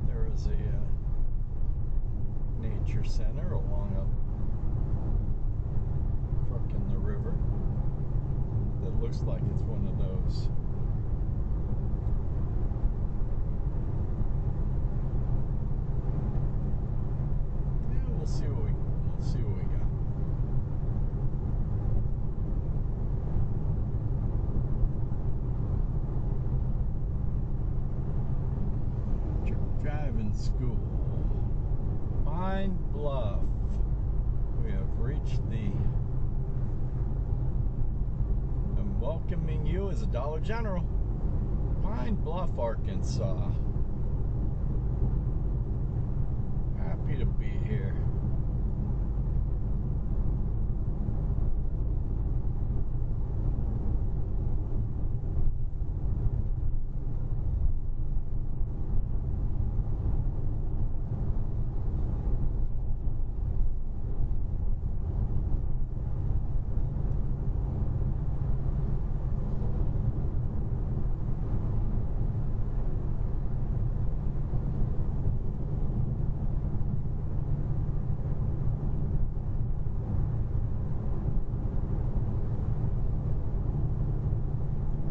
There is a nature center along a crook in the river that looks like it's one of those we'll see what we got. Driving school. Pine Bluff. We have reached I'm welcoming you as a Dollar General. Pine Bluff, Arkansas. Happy to be here.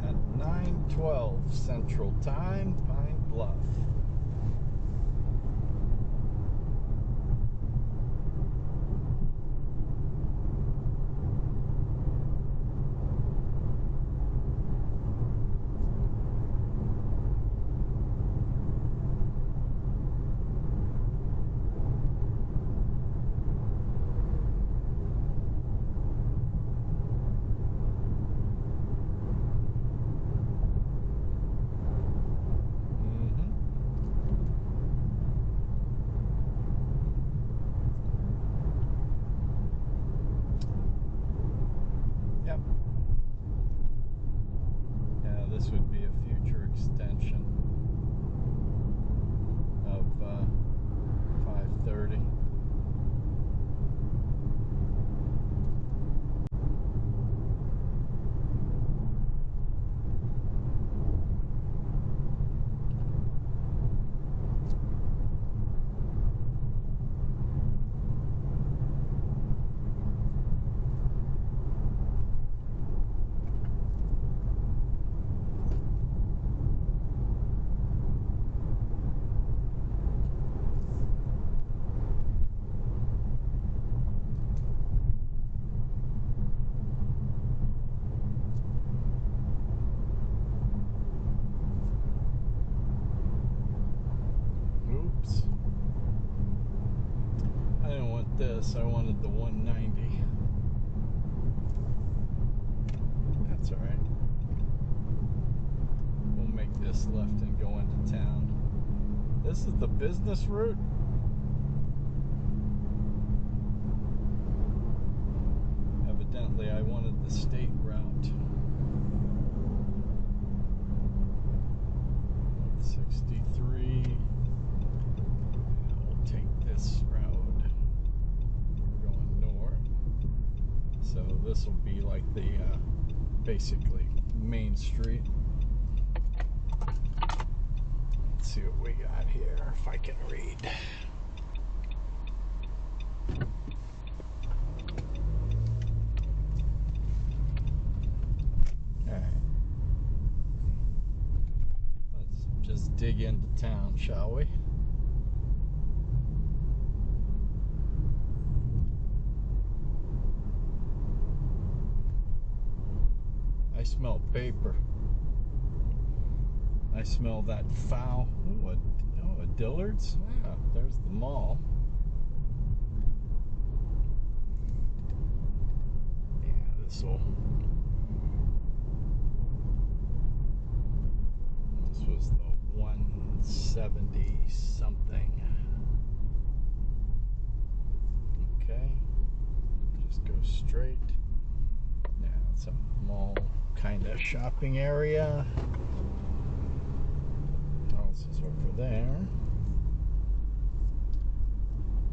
At 9:12 Central Time, Pine Bluff. This would be a future extension of 530. this. I wanted the 190. That's all right. We'll make this left and go into town. This is the business route. Evidently, I wanted the state route. 63. We'll take this road. We're going north. So this will be like the basically main street. Let's see what we got here, if I can read. Dig into town, shall we? I smell paper. I smell that foul. Ooh, a Dillard's? Yeah, there's the mall. Yeah, this was the 170 something. Okay, just go straight. Yeah, it's a mall kind of shopping area. House is over there.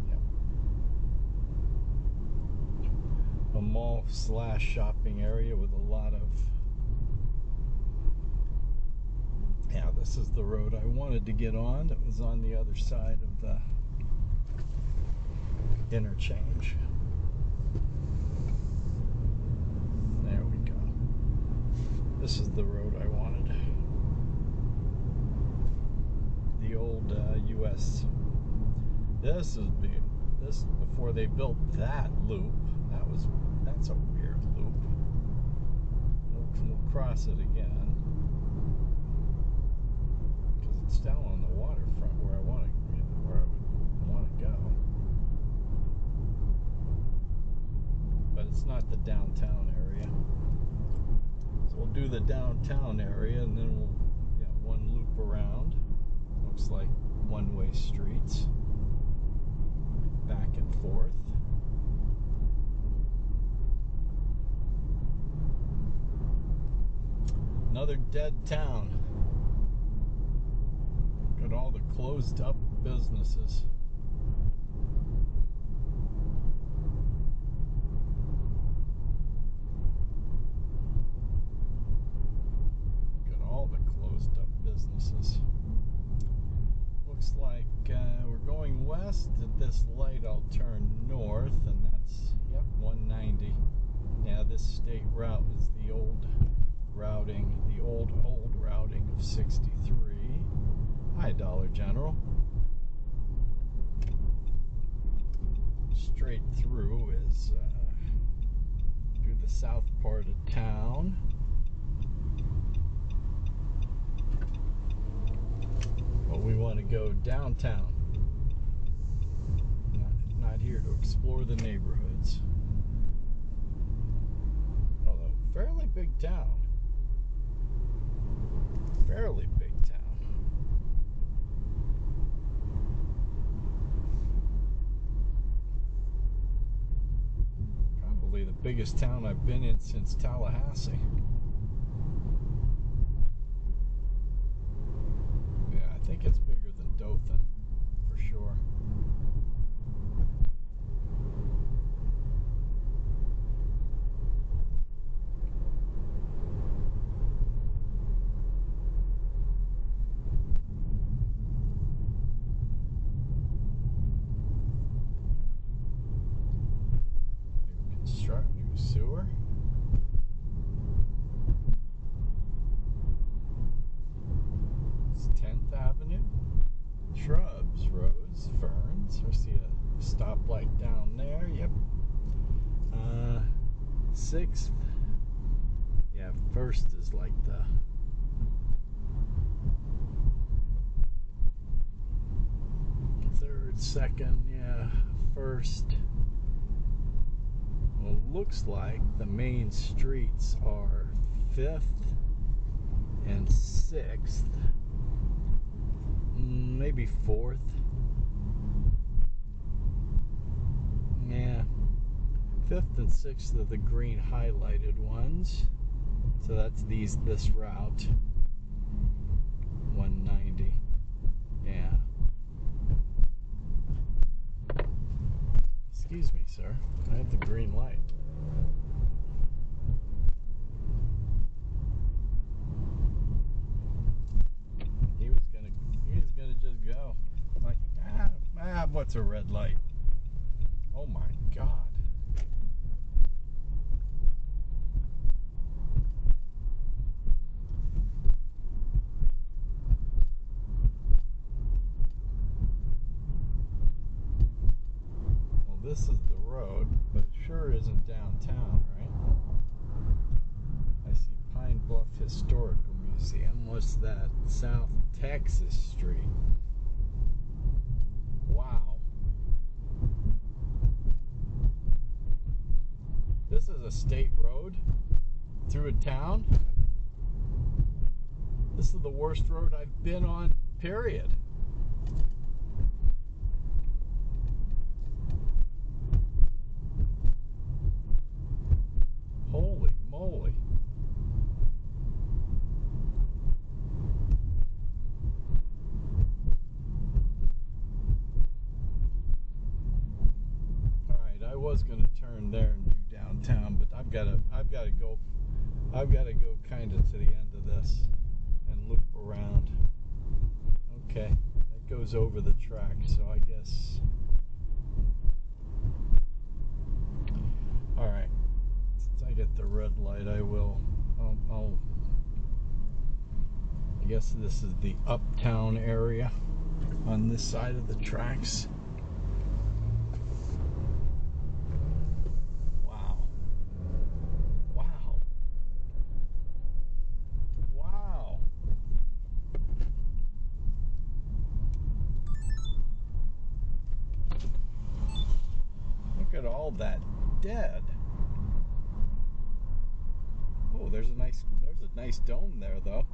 Yep. A mall / shopping area with a lot of. Yeah, this is the road I wanted to get on. It was on the other side of the interchange. There we go. This is the road I wanted. The old US. This is before they built that loop. That's a weird loop. We'll cross it again. It's down on the waterfront where I would want to go, but it's not the downtown area. So we'll do the downtown area, and then we'll one loop around. Looks like one-way streets, back and forth. Another dead town. Got all the closed up businesses. Got all the closed up businesses. Looks like we're going west. At this light I'll turn north, and that's 190. Yeah, this state route is the old routing, the old routing of 63. Hi, Dollar General. Straight through is through the south part of town. But we want to go downtown. Not here to explore the neighborhoods. Although, fairly big town. Fairly big town. Probably the biggest town I've been in since Tallahassee. Yeah, I think it's bigger than Dothan, for sure. New sewer. It's 10th Avenue. Shrubs, roads, ferns. We see a stoplight down there. Yep. 6th. Yeah, 1st is like the third, 2nd. Yeah, 1st. Well, it looks like the main streets are 5th and 6th, maybe 4th. Yeah, 5th and 6th are the green highlighted ones. So that's this route, 190. Yeah. Excuse me, sir. I have the green light. He was gonna just go. Like, what's a red light? Oh my God. Well, this is the road, but it sure isn't downtown, right? I see Pine Bluff Historical Museum. What's that? South Texas Street. Wow. This is a state road through a town. This is the worst road I've been on, period. Holy moly. All right, I was going to turn there and do downtown, but I've got to go kind of to the end of this and loop around. Okay, that goes over the track, so I guess. All right, since I get the red light, I will. I guess this is the uptown area on this side of the tracks. Wow. Wow. Wow. Look at all that dead. Oh, there's a nice dome there though.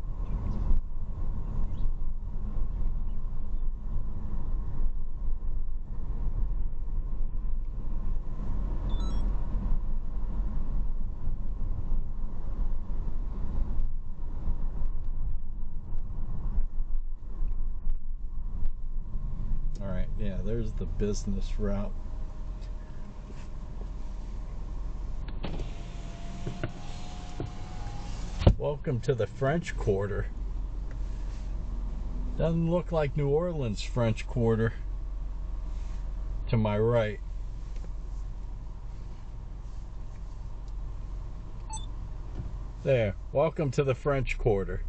All right, yeah, there's the business route. Welcome to the French Quarter. Doesn't look like New Orleans French Quarter to my right. There, welcome to the French Quarter.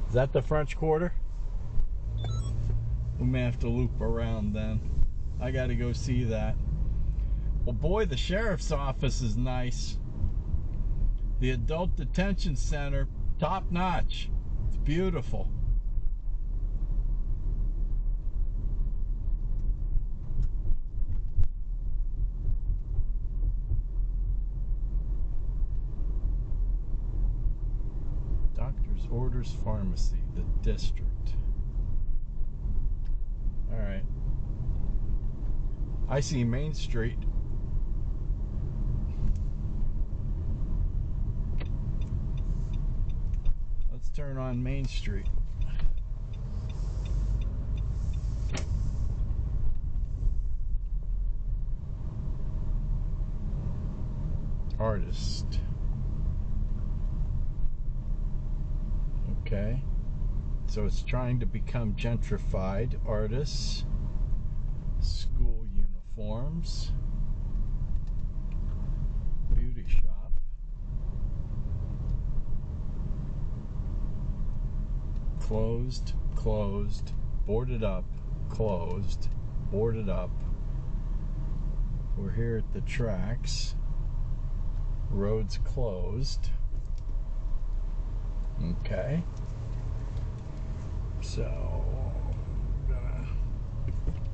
Is that the French Quarter? We may have to loop around then. I gotta go see that. Well, boy, the sheriff's office is nice. The adult detention center, top notch. It's beautiful. Doctor's Orders Pharmacy, the district. All right. I see Main Street. Let's turn on Main Street. Artist. Okay. So it's trying to become gentrified. Artists. School uniforms. Beauty shop. Closed, closed, boarded up, closed, boarded up. We're here at the tracks. Roads closed. Okay. So,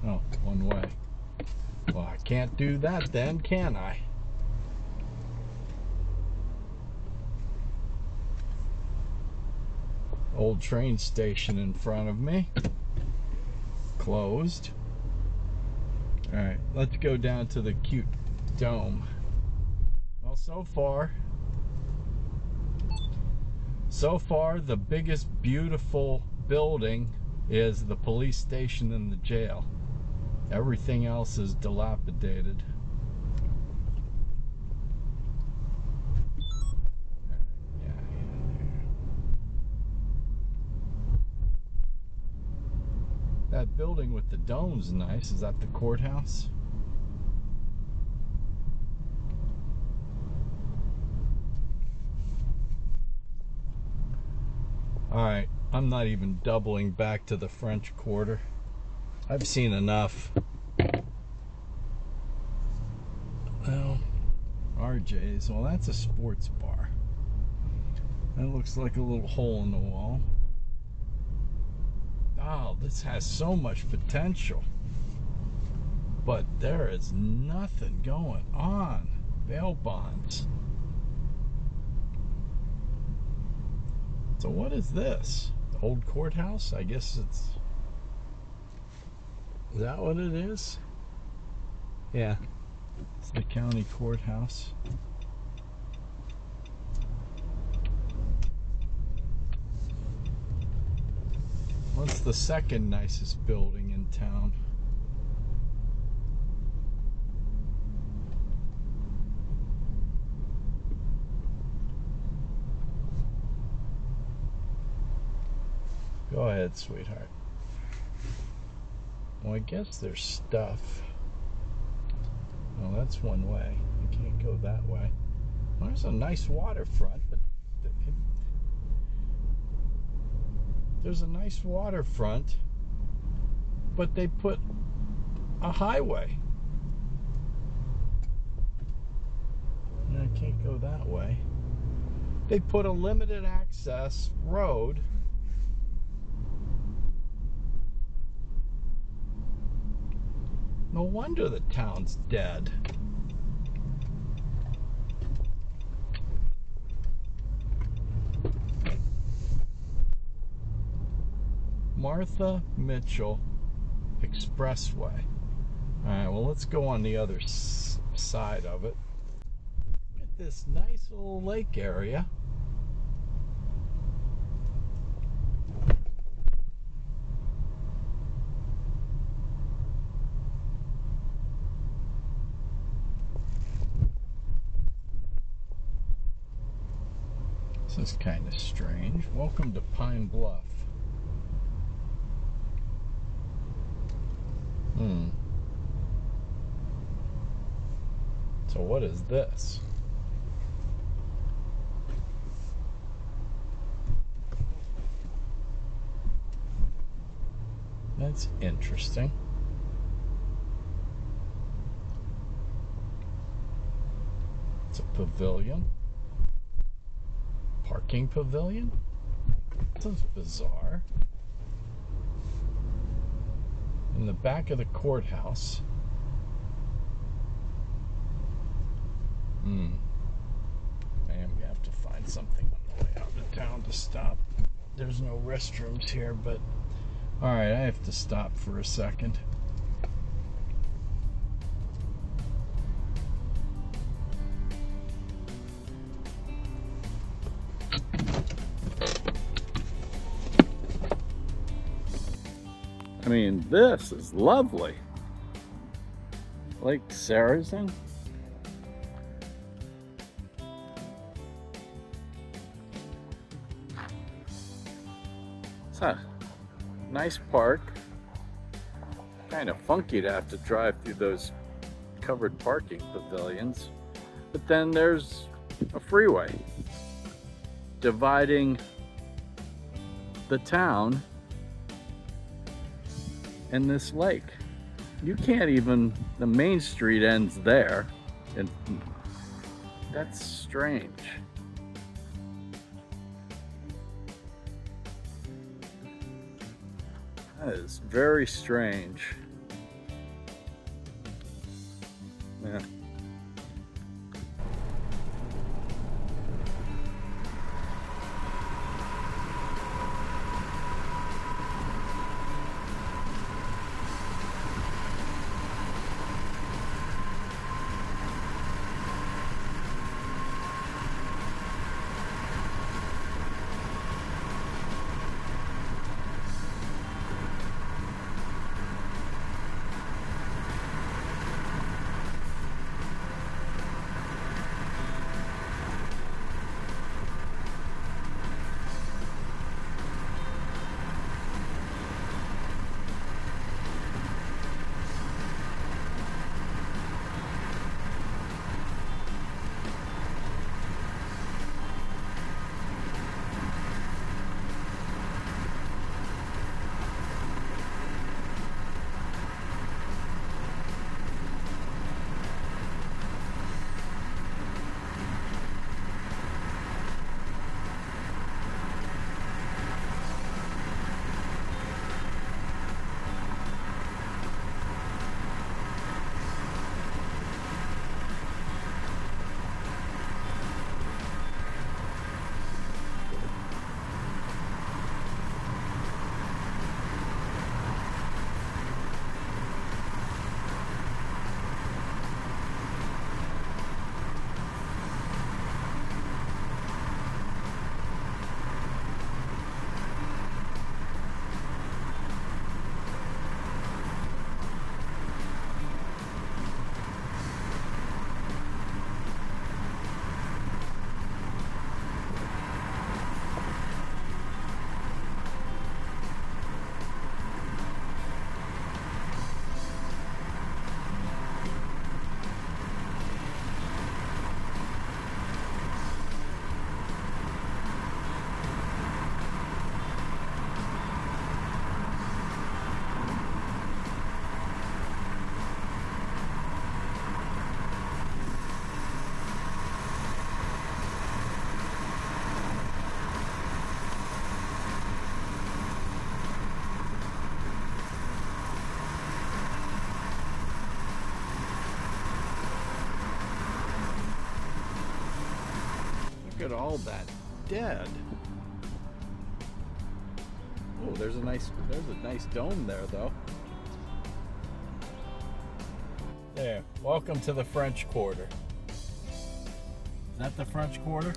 oh, one way. Well, I can't do that then, can I? Old train station in front of me. Closed. Alright, let's go down to the cute dome. Well, so far, the biggest beautiful building is the police station and the jail. Everything else is dilapidated. That building with the dome's nice. Is that the courthouse? Alright, I'm not even doubling back to the French Quarter. I've seen enough. Well, RJ's. Well, that's a sports bar. That looks like a little hole in the wall. Oh, this has so much potential. But there is nothing going on. Bail bonds. So what is this? The old courthouse? I guess it's... Is that what it is? Yeah. It's the county courthouse. What's the second nicest building in town? Go ahead, sweetheart. Well, I guess there's stuff. Well, that's one way. You can't go that way. Well, there's a nice waterfront, but there's a nice waterfront, but they put a highway. And I can't go that way. They put a limited access road. No wonder the town's dead. Martha Mitchell Expressway. Alright, well, let's go on the other side of it. Look at this nice little lake area. This is kind of strange. Welcome to Pine Bluff. So what is this? That's interesting. It's a pavilion. Parking pavilion? This is bizarre. In the back of the courthouse. I am gonna have to find something on the way out of town to stop. There's no restrooms here, but alright, I have to stop for a second. I mean, this is lovely. Lake Saracen. It's a nice park. Kind of funky to have to drive through those covered parking pavilions. But then there's a freeway dividing the town and this lake. You can't even, the main street ends there, and that's strange. That is very strange. at all that dead. Oh, there's a nice dome there though. There. Welcome to the French Quarter. Is that the French Quarter?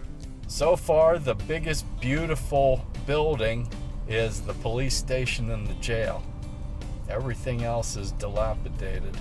So far, the biggest beautiful building is the police station and the jail. Everything else is dilapidated.